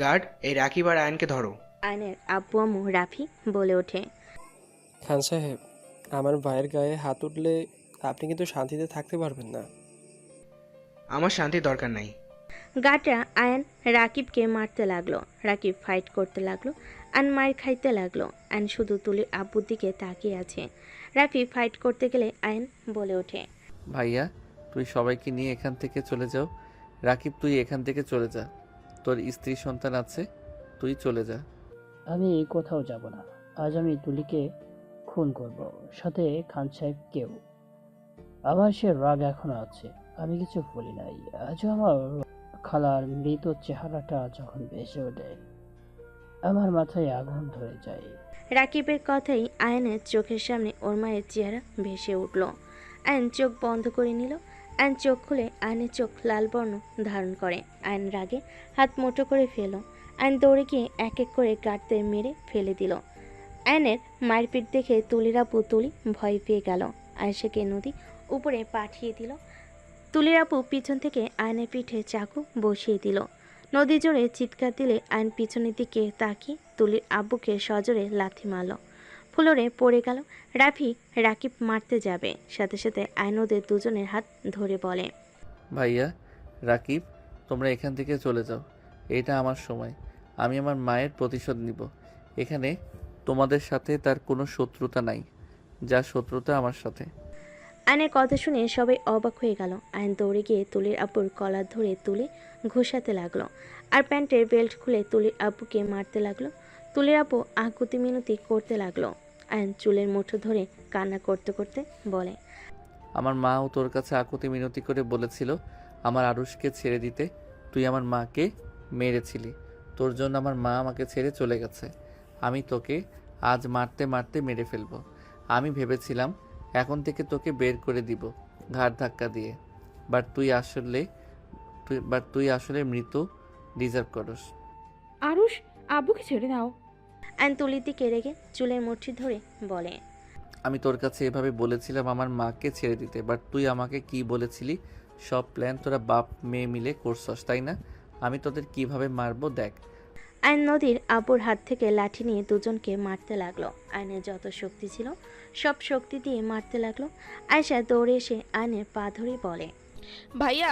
গার্ড, এই রাকিব আর আয়নকে ধরো। আয়নের আব্বু আম্মু রাফি বলে ওঠে। খান সাহেব, আমার ভাইয়ের গায়ে হাত উঠলে আপনি কিন্তু শান্তিতে থাকতে পারবেন না। আমার শান্তির দরকার নাই। গাটা আয়ন রাকিবকে মারতে লাগলো, রাকিব ফাইট করতে লাগলো, আন মার খাইতে লাগলো। আয়ন শুধু তুলির আব্বুর দিকে তাকিয়ে আছে। রাফি ফাইট করতে গেলে আয়ন বলে ওঠে, ভাইয়া তুই সবাইকে নিয়ে এখান থেকে চলে যাও। রাকিব তুই এখান থেকে চলে যা, তোর স্ত্রী সন্তান আছে, তুই চলে যা। আমি কোথাও যাব না। আজ আমি তুলিকে খুন করব, সাথে খান সাহেবকেও। আমার সে রাগ এখনো আছে, আমি কিছু বলি নাই। আজও আমার খালার মৃত চেহারাটা যখন ভেসে ওঠে, আমার মাথায় আগুন ধরে যায়। রাকিবের কথাই আয়নের চোখের সামনে ওর মায়ের চেহারা ভেসে উঠল। আয়ন চোখ বন্ধ করে নিল। আয়ন চোখ খুলে আয়নের চোখ লাল বর্ণ ধারণ করে। আয়ন রাগে হাত মুঠো করে ফেল। আয়ন দৌড়ে গিয়ে এক এক করে গার্ডদের মেরে ফেলে দিল। আয়নের মারপিট দেখে তুলির আপু তুলি ভয় পেয়ে গেল। আয়েশাকে নদী উপরে পাঠিয়ে দিল। তুলির আপু পিছন থেকে আয়নের পিঠে চাকু বসিয়ে দিল। নদী জোরে চিৎকার দিলে আয়ন পিছনের দিকে তাকিয়ে তুলির আব্বুকে সজোরে লাথি মারল। ফ্লোরে পড়ে গেল। রাফি রাকিব মারতে যাবে, সাথে সাথে আয়ন ওদের দুজনের হাত ধরে বলে, ভাইয়া রাকিব তোমরা এখান থেকে চলে যাও, এটা আমার সময়, আমি আমার মায়ের প্রতিশোধ নিব। এখানে তোমাদের সাথে তার কোনো শত্রুতা নাই, যা শত্রুতা আমার সাথে। আয়নের কথা শুনে সবাই অবাক হয়ে গেল। আয়ন দৌড়ে গিয়ে তুলির আব্বুর কলার ধরে তুলে ঘষাতে লাগলো, আর প্যান্টের বেল্ট খুলে তুলির আব্বুকে মারতে লাগলো। তুলির আব্বু আকুতি মিনতি করতে লাগলো। আয়ন চুলের মুঠো ধরে কান্না করতে করতে বলে, আমার মাও তোর কাছে আকুতি মিনতি করে বলেছিল আমার আরুষকে ছেড়ে দিতে, তুই আমার মাকে মেরেছিলি, তোর জন্য আমার মা আমাকে ছেড়ে চলে গেছে। আমি তোকে আজ মারতে মারতে মেরে ফেলবো। আমি ভেবেছিলাম এখন থেকে তোকে বের করে দিব ঘাড় ধাক্কা দিয়ে, বাট তুই আসলে মৃত্যু ডিজার্ভ করস। আরুষ, আব্বুকে ছেড়ে দাও। আয়ন তুলির দিকে রেগে চুলের মুঠি ধরে বলে, আমি তোর কাছে এভাবে বলেছিলাম আমার মাকে ছেড়ে দিতে, বাট তুই আমাকে কি বলেছিলি সব প্ল্যান তোরা বাপ মেয়ে মিলে করছস, তাই না? আমি তোদের কিভাবে মারবো দেখ। আয়ন নদীর আব্বুর হাত থেকে লাঠি নিয়ে দুজনকে মারতে লাগলো। আয়নের যত শক্তি ছিল সব শক্তি দিয়ে মারতে লাগলো। আয়েশা দৌড়ে এসে আয়নের পা ধরে বলে, ভাইয়া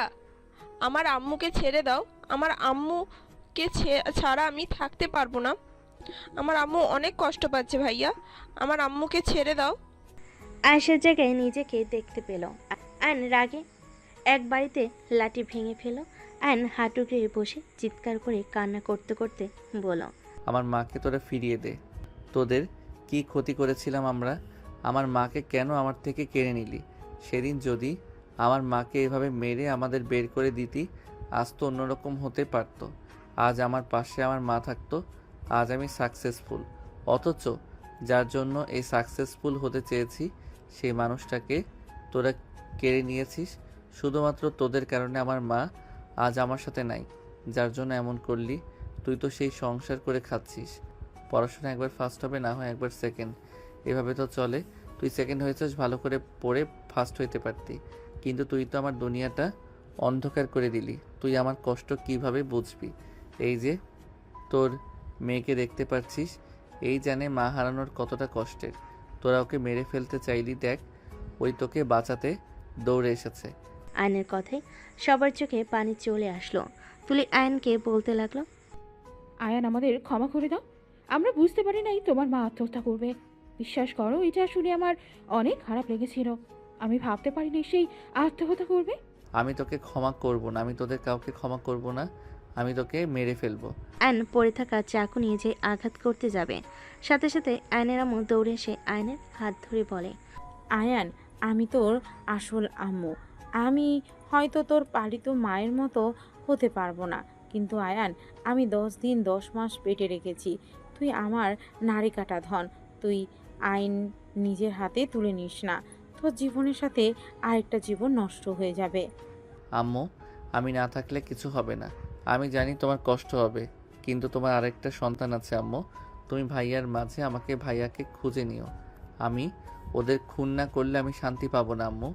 আমার আম্মুকে ছেড়ে দাও, আমার আম্মুকে ছাড়া আমি থাকতে পারবো না। আমার আম্মু অনেক কষ্ট পাচ্ছে ভাইয়া, আমার আম্মুকে ছেড়ে দাও। আয়েশার জায়গায় নিজেকে দেখতে পেল। আয়ন রাগে এক বাড়িতে লাঠি ভেঙে ফেল। আয়ন হাঁটু গেড়ে বসে চিৎকার করে কান্না করতে করতে বলল, আমার মাকে তোরা ফিরিয়ে দে। তোদের কি ক্ষতি করেছিলাম আমরা? আমার মাকে কেন আমার থেকে কেড়ে নিলি? সেদিন যদি আমার মাকে এভাবে মেরে আমাদের বের করে দিতি, আজ তো অন্যরকম হতে পারতো। আজ আমার পাশে আমার মা থাকতো, আজ আমি সাকসেসফুল। অথচ যার জন্য এই সাকসেসফুল হতে চেয়েছি সেই মানুষটাকে তোরা কেড়ে নিয়েছিস। শুধুমাত্র তোদের কারণে আমার মা আজ আমার সাথে নাই, যার জন্য এমন করলি। তুই তো সেই সংসার করে খাচ্ছিস, পড়াশোনা একবার ফার্স্ট হবে, না হয় একবার সেকেন্ড, এভাবে তো চলে। তুই সেকেন্ড হয়েছিস, ভালো করে পড়ে ফার্স্ট হইতে পারতি, কিন্তু তুই তো আমার দুনিয়াটা অন্ধকার করে দিলি। তুই আমার কষ্ট কিভাবে বুঝবি? এই যে তোর মেয়েকে দেখতে পাচ্ছিস, এই জানে মা হারানোর কতটা কষ্টের। তোরা ওকে মেরে ফেলতে চাইলি, দেখ ওই তোকে বাঁচাতে দৌড়ে এসেছে। আয়নের কথায় সবার চোখে পানি চলে আসলো। তুলি আয়নকে বলতে লাগলো, আয়ান, আমাদের ক্ষমা করে দাও। আমরা বুঝতে পারি নাই তোমার মা আত্মহত্যা করবে। বিশ্বাস করো, এটা শুনে আমার অনেক খারাপ লেগেছিল। আমি ভাবতে পারিনি সেই আত্মহত্যা করবে। আমি তোকে ক্ষমা করব না, আমি তোদের কাউকে ক্ষমা করব না, আমি তোকে মেরে ফেলবো। আয়ন পড়ে থাকা চাকু নিয়ে যে আঘাত করতে যাবে, সাথে সাথে আয়নের আম্মু দৌড়ে এসে আয়নের হাত ধরে বলে, আয়ান, আমি তোর আসল আম্মু। আমি হয়তো তোর পালিত মায়ের মতো হতে পারবো না, কিন্তু আয়ান, আমি 10 দিন 10 মাস পেটে রেখেছি তুই আমার নারী কাটা ধন। তুই আইন নিজের হাতে তুলে নিস না, তোর জীবনের সাথে আরেকটা জীবন নষ্ট হয়ে যাবে। আম্মু, আমি না থাকলে কিছু হবে না। আমি জানি তোমার কষ্ট হবে, কিন্তু তোমার আরেকটা সন্তান আছে আম্মু। তুমি ভাইয়ার মাঝে আমাকে ভাইয়াকে খুঁজে নিও। আমি ওদের খুন না করলে আমি শান্তি পাবো না আম্মু।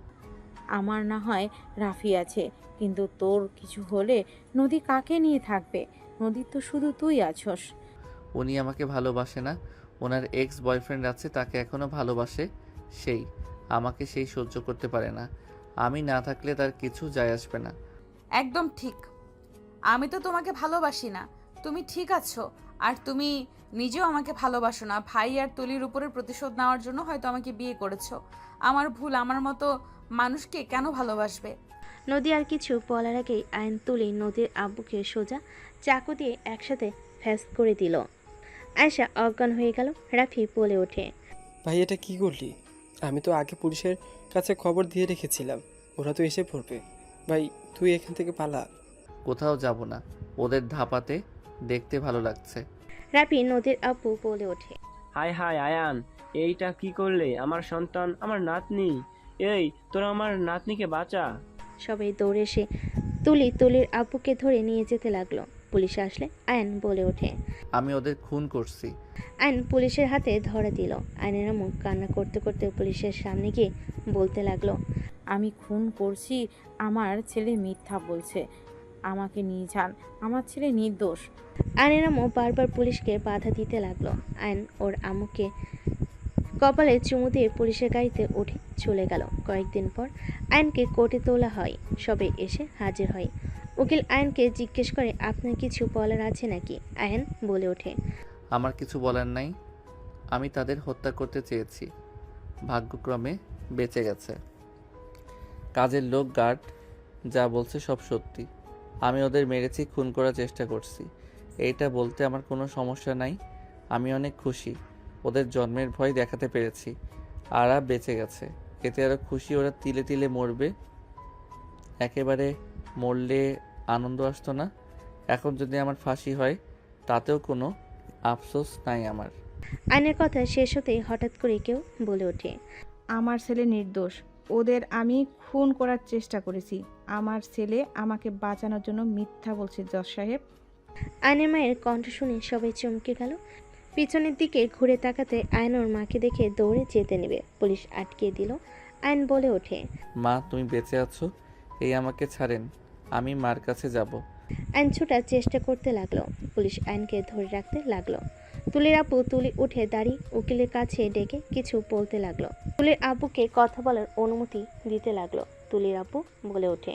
আমার না হয় রাফি আছে, কিন্তু তোর কিছু হলে নদী কাকে নিয়ে থাকবে? নদীর তো শুধু তুই আছস। উনি আমাকে ভালোবাসে না, ওনার এক্স বয়ফ্রেন্ড আছে, তাকে এখনও ভালোবাসে। আমাকে সেই সহ্য করতে পারে না। আমি না থাকলে তার কিছু যায় আসবে না। একদম ঠিক। আমি তো তোমাকে ভালোবাসি না, তুমি ঠিক আছো। আর তুমি নিজেও আমাকে ভালোবাসো না। ভাই আর তুলির উপরে প্রতিশোধ নেওয়ার জন্য হয়তো আমাকে বিয়ে করেছো। আমার ভুল। আমার মতো মানুষকে কেন ভালোবাসবে? নদী আর কিছু বলার আগেই আয়ন তুলি নদীর আব্বুকে সোজা চাকু দিয়ে একসাথে ফ্যাস করে দিল। আয়েশা অজ্ঞান হয়ে গেল। রাফি বলে ওঠে, ভাই এটা কি করলি? আমি তো আগে পুলিশের কাছে খবর দিয়ে রেখেছিলাম, ওরা তো এসে পড়বে। ভাই তুই এখান থেকে পালা। কোথাও যাব না, ওদের ধাপাতে দেখতে ভালো লাগছে। রাফি নদীর আব্বু বলে ওঠে, হায় হায় আয়ান, এইটা কি করলে? আমার সন্তান, আমার নাতনি। এই তোরা আমার নাতনিকে বাঁচা। সবাই দৌড়ে এসে তুলির আব্বুকে ধরে নিয়ে যেতে লাগলো। পুলিশ আসলে আয়ন বলে ওঠে, আমি ওদের খুন করছি। আয়ন পুলিশের হাতে ধরা দিল। আয়নের আম্মু কান্না করতে করতে পুলিশের সামনে গিয়ে বলতে লাগলো, আমি খুন করছি, আমার ছেলে মিথ্যা বলছে, আমাকে নিয়ে যান, আমার ছেলে নির্দোষ। আয়নের আম্মু বারবার পুলিশকে বাধা দিতে লাগলো। আয়ন ওর আম্মুকে কপালে চুমু দিয়ে পুলিশের গাড়িতে উঠে চলে গেল। কয়েকদিন পর আয়নকে কোর্টে তোলা হয়। সবাই এসে হাজির হয়। উকিল আয়নকে জিজ্ঞেস করে, আপনার কিছু বলার আছে নাকি? আয়ন বলে ওঠে, আমার কিছু বলার নাই। আমি তাদের হত্যা করতে চেয়েছি, ভাগ্যক্রমে বেঁচে গেছে। কাজের লোক গার্ড যা বলছে সব সত্যি। আমি ওদের মেরেছি, খুন করার চেষ্টা করছি, এইটা বলতে আমার কোনো সমস্যা নাই। আমি অনেক খুশি ওদের জন্মের ভয় দেখাতে পেরেছি, আর বেঁচে গেছে। এতে আরও খুশি, ওরা তিলে তিলে মরবে। একেবারে মরলে আনন্দ আসতো না। এখন যদি আমার ফাঁসি হয় তাতেও কোনো আফসোস নাই আমার। আয়নের কথা শেষ হতেই হঠাৎ করে কেউ বলে ওঠে, আমার ছেলে নির্দোষ, ওদের আমি খুন করার চেষ্টা করেছি। আমার ছেলে আমাকে বাঁচানোর জন্য মিথ্যা বলছে জজ সাহেব। আয়নের মায়ের কণ্ঠ শুনে সবাই চমকে গেল। পিছনের দিকে ঘুরে তাকাতে আয়ন ওর মাকে দেখে দৌড়ে যেতে নেবে, পুলিশ আটকে দিল। আয়ন বলে ওঠে, মা তুমি বেঁচে আছো, এই আমাকে ছাড়েন, আমি মার কাছে যাব। আয়ন ছোটার চেষ্টা করতে লাগলো। পুলিশ আয়নকে ধরে রাখতে লাগলো। তুলির আব্বু তুলি উঠে দাঁড়িয়ে উকিলের কাছে ডেকে কিছু বলতে লাগলো। তুলির আব্বুকে কথা বলার অনুমতি দিতে লাগলো। তুলির আব্বু বলে ওঠে,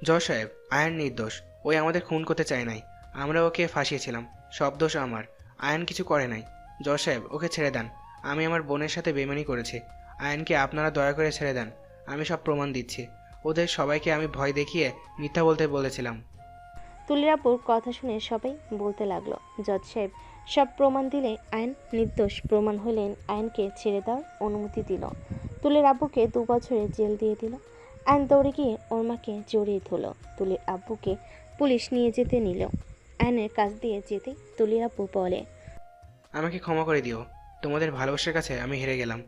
জজ সাহেব, আয়ন নির্দোষ। ওই আমাদের খুন করতে চায় নাই, আমরা ওকে ফাঁসিয়েছিলাম। সব দোষ আমার, আয়ন কিছু করে নাই। জজ সাহেব ওকে ছেড়ে দেন, আমি আমার বোনের সাথে বেইমানি করেছি। আয়নকে আপনারা দয়া করে ছেড়ে দেন, আমি সব প্রমাণ দিচ্ছি। ওদের সবাইকে আমি ভয় দেখিয়ে মিথ্যা বলতে বলেছিলাম। তুলির আব্বুর কথা শুনে সবাই বলতে লাগলো। জজ সাহেব সব প্রমাণ দিলে আয়ন নির্দোষ প্রমাণ হলেন আয়নকে ছেড়ে দেওয়ার অনুমতি দিল। তুলির আব্বুকে 2 বছরের জেল দিয়ে দিল। আয়ন দৌড়ে গিয়ে ওর মাকে জড়িয়ে ধরল। তুলির আব্বুকে পুলিশ নিয়ে যেতে নিল। আয়নের কাছ দিয়ে যেতে তুলির আব্বু বলে, আমাকে ক্ষমা করে দিও, তোমাদের ভালোবাসার কাছে আমি হেরে গেলাম।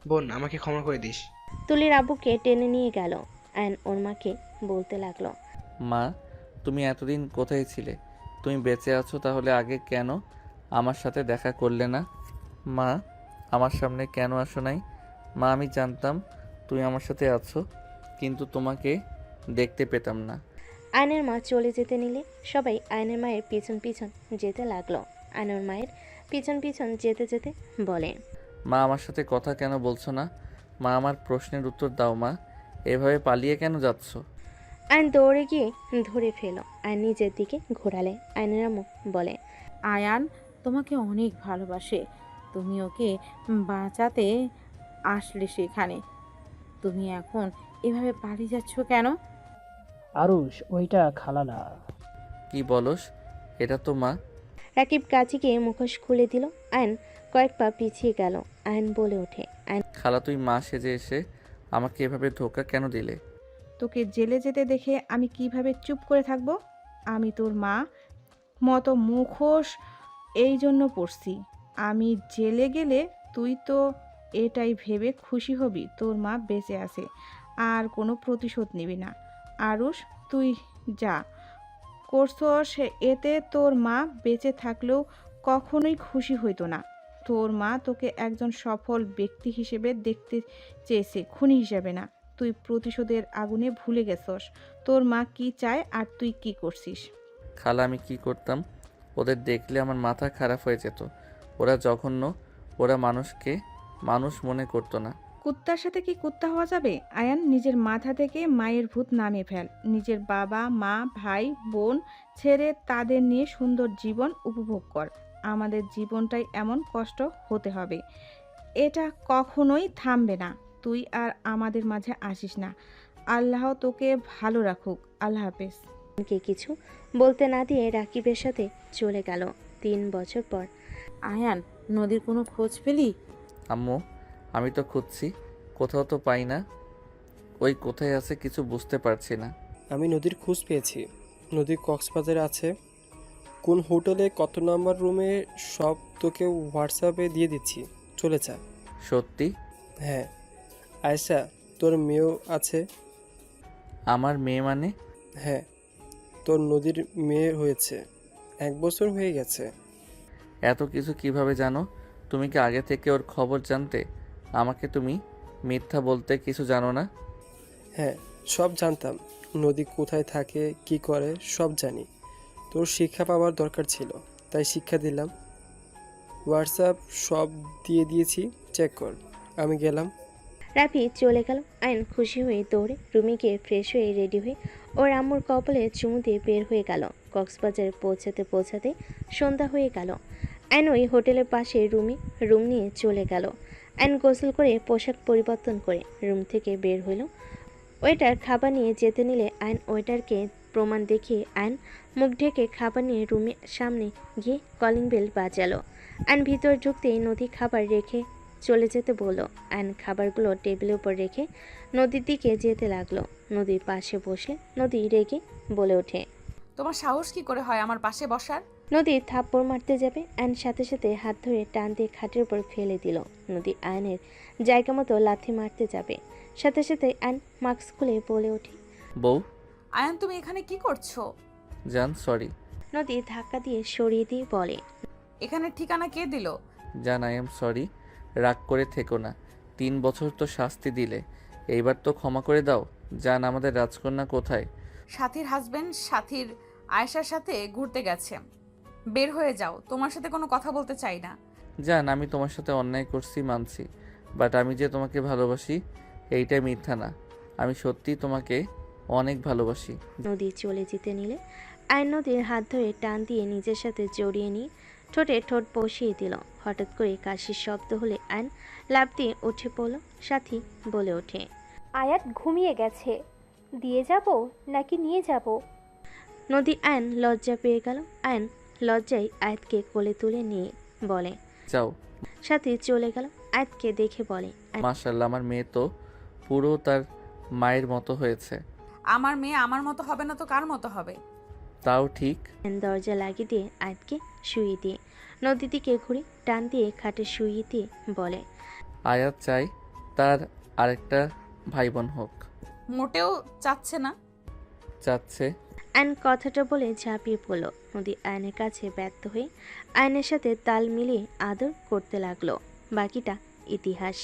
বোন, আমাকে ক্ষমা করে দিস। তুলির আব্বুকে টেনে নিয়ে গেল। আয়ন ওর মাকে বলতে লাগলো, মা তুমি এতদিন কোথায় ছিলে? তুমি বেঁচে আছো তাহলে আগে কেন আমার সাথে দেখা করলে না? মা আমার সামনে কেন আসো নাই? মা আমি জানতাম তুমি আমার সাথে আছো, কিন্তু তোমাকে দেখতে পেতাম না। আয়নের মা চলে যেতে নিলে সবাই আয়নের মায়ের পিছন পিছন যেতে লাগলো। আয়নের মায়ের পিছন পিছন যেতে যেতে বলে, মা আমার সাথে কথা কেন বলছো না? মা আমার প্রশ্নের উত্তর দাও মা, এভাবে পালিয়ে কেন যাচ্ছ? আয়ন দৌড়ে গিয়ে ধরে ফেলো। আয়ন নিজের দিকে ঘোরালে। আয়নের আম্মু বলে, আয়ান তোমাকে অনেক ভালোবাসে, তুমি ওকে বাঁচাতে আসলে সেখানে, তুমি এখন এভাবে পালিয়ে যাচ্ছ কেন? আরুষ ওইটা খালা না। কি বলস? এটা তো মা। রাকিব কাছে গিয়ে মুখোশ খুলে দিল। আয়ন কয়েক পা পিছিয়ে গেল। আয়ন বলে ওঠে, খালা তুই মা সেজে এসে আমাকে এভাবে ধোকা কেন দিলে? তোকে জেলে যেতে দেখে আমি কিভাবে চুপ করে থাকবো? আমি তোর মা, মতো মুখোশ এই জন্য পড়ছি। আমি জেলে গেলে তুই তো এটাই ভেবে খুশি হবি তোর মা বেঁচে আছে, আর কোনো প্রতিশোধ নিবি না। আরুষ, তুই যা করছস এতে তোর মা বেঁচে থাকলেও কখনোই খুশি হইতো না। তোর মা তোকে একজন সফল ব্যক্তি হিসেবে দেখতে চেয়েছে, খুনি হিসেবে না। তুই প্রতিশোধের আগুনে ভুলে গেছস তোর মা কি চায় আর তুই কি করছিস। খালা, আমি কি করতাম? ওদের দেখলে আমার মাথা খারাপ হয়ে যেত। ওরা জঘন্য, ওরা মানুষকে মানুষ মনে করতো না। কুত্তার সাথে কি কুত্তা হওয়া যাবে? আয়ান, নিজের মাথা থেকে মায়ের ভূত নামিয়ে ফেল। নিজের বাবা মা ভাই বোন ছেড়ে তাদের নিয়ে সুন্দর জীবন উপভোগ কর। আমাদের জীবনটাই এমন কষ্ট হতে হবে, এটা কখনোই থামবে না। তুই আর আমাদের মাঝে আসিস না। আল্লাহ তোকে ভালো রাখুক। আল্লাহ হাফেজ। কে কিছু বলতে না দিয়ে রাকিবের সাথে চলে গেল। 3 বছর পর। আয়ান, নদীর কোনো খোঁজ পেলি? আম্মু, আমি তো খুঁজছি, কোথাও তো পাই না। ওই কোথায় আছে কিছু বুঝতে পারছি না। আমি নদীর খোঁজ পেয়েছি। নদী কক্সবাজারে আছে। কোন হোটেলে কত নাম্বার রুমে সব তোকে হোয়াটসঅ্যাপে দিয়ে দিচ্ছি, চলে যা। সত্যি? হ্যাঁ। আয়শা, তোর মেয়েও আছে। আমার মেয়ে মানে? হ্যাঁ, তোর নদীর মেয়ে হয়েছে। 1 বছর হয়ে গেছে। এত কিছু কিভাবে জানো? তুমি কি আগে থেকে ওর খবর জানতে? আমাকে তুমি মিথ্যা বলতে কিছু জানো না। হ্যাঁ, সব জানতাম। নদী কোথায় থাকে, কি করে, সব জানি। তোর শিক্ষা পাওয়ার দরকার ছিল, তাই শিক্ষা দিলাম। হোয়াটসঅ্যাপ সব দিয়ে দিয়েছি, চেক কর। আমি গেলাম। রাফি চলে গেল। আয়ন খুশি হয়ে দৌড়ে রুমে গিয়ে ফ্রেশ হয়ে রেডি হয়ে ওর আম্মুর কপালে চুমু দিয়ে বের হয়ে গেল। কক্সবাজারে পৌঁছাতে পৌঁছাতে সন্ধ্যা হয়ে গেল। আয়ন ওই হোটেলের পাশে রুম নিয়ে চলে গেল। আয়ন গোসল করে পোশাক পরিবর্তন করে রুম থেকে বের হইল। ওয়েটার খাবার নিয়ে যেতে নিলে আয়ন ওয়েটারকে প্রমাণ দেখিয়ে আয়ন মুখ ঢেকে খাবার নিয়ে রুমের সামনে গিয়ে কলিং বেল বাজালো। আয়ন ভিতর ঢুকতেই নদী খাবার রেখে চলে যেতে বলল। আয়ন খাবারগুলো টেবিলের উপর রেখে নদীর দিকে যেতে লাগলো। নদীর পাশে বসলে নদী রেগে বলে ওঠে, তোমার সাহস কি করে হয় আমার পাশে বসার? নদী থাপ্পড় মারতে যাবে, আয়ন সাথে সাথে হাত ধরে টান দিয়ে খাটের উপর ফেলে দিল। নদী আয়নের জায়গা মতো লাথি মারতে যাবে, সাথে সাথে আয়ন মাস্ক খুলে বলে ওঠে, বউ। আয়ান, তুমি এখানে কি করছো? জান, সরি। নদী ধাক্কা দিয়ে সরিয়ে দিয়ে বলে, এখানে ঠিকানা কে দিল? জান, আই এম সরি। রাগ করে থেকো না। 3 বছর তো শাস্তি দিলে, এইবার তো ক্ষমা করে দাও। জান, আমাদের রাজকন্যা কোথায়? সাথীর হাজবেন্ড সাথীর আয়েশার সাথে ঘুরতে গেছে। বের হয়ে যাও, তোমার সাথে কোনো কথা বলতে চাই না। জান, আমি তোমার সাথে অন্যায় করছি মানছি, বাট আমি যে তোমাকে ভালোবাসি এইটা মিথ্যা না। আমি সত্যি তোমাকে অনেক ভালোবাসি। নদী চলে যেতে নিলে আয়ন নদীর হাত ধরে টান দিয়ে নিজের সাথে জড়িয়ে নিয়ে ঠোঁটে ঠোঁট বসিয়ে দিল। হঠাৎ করে কাশির শব্দ হলে আয়ন লাফ দিয়ে উঠে পড়ল। সাথী বলে ওঠে, আয়াত ঘুমিয়ে গেছে, দিয়ে যাব নাকি নিয়ে যাব? নদী আয়ন লজ্জা পেয়ে গেল। আয়ন লজ্জায় আয়াতকে কোলে তুলে নিয়ে বলে, যাও। সাথী চলে গেল। আয়াতকে দেখে বলে, মাশাআল্লাহ, আমার মেয়ে তো পুরো তার মায়ের মতো হয়েছে। আমার মেয়ে আমার মতো হবে না তো কার মতো হবে? তাও ঠিক। দরজা লাগিয়ে দিয়ে আয়াতকে শুইয়ে দিয়ে নদীর দিকে ঘুরে টান দিয়ে খাটে শুইয়ে দিয়ে বলে, আয়াত চাই তার আরেকটা ভাই বোন হোক। মোটেও চাচ্ছে না। চাচ্ছে। আয়ন কথাটা বলে ঝাঁপিয়ে পড়ল। নদী আয়নের কাছে ব্যর্থ হয়ে আয়নের সাথে তাল মিলিয়ে আদর করতে লাগলো। বাকিটা ইতিহাস।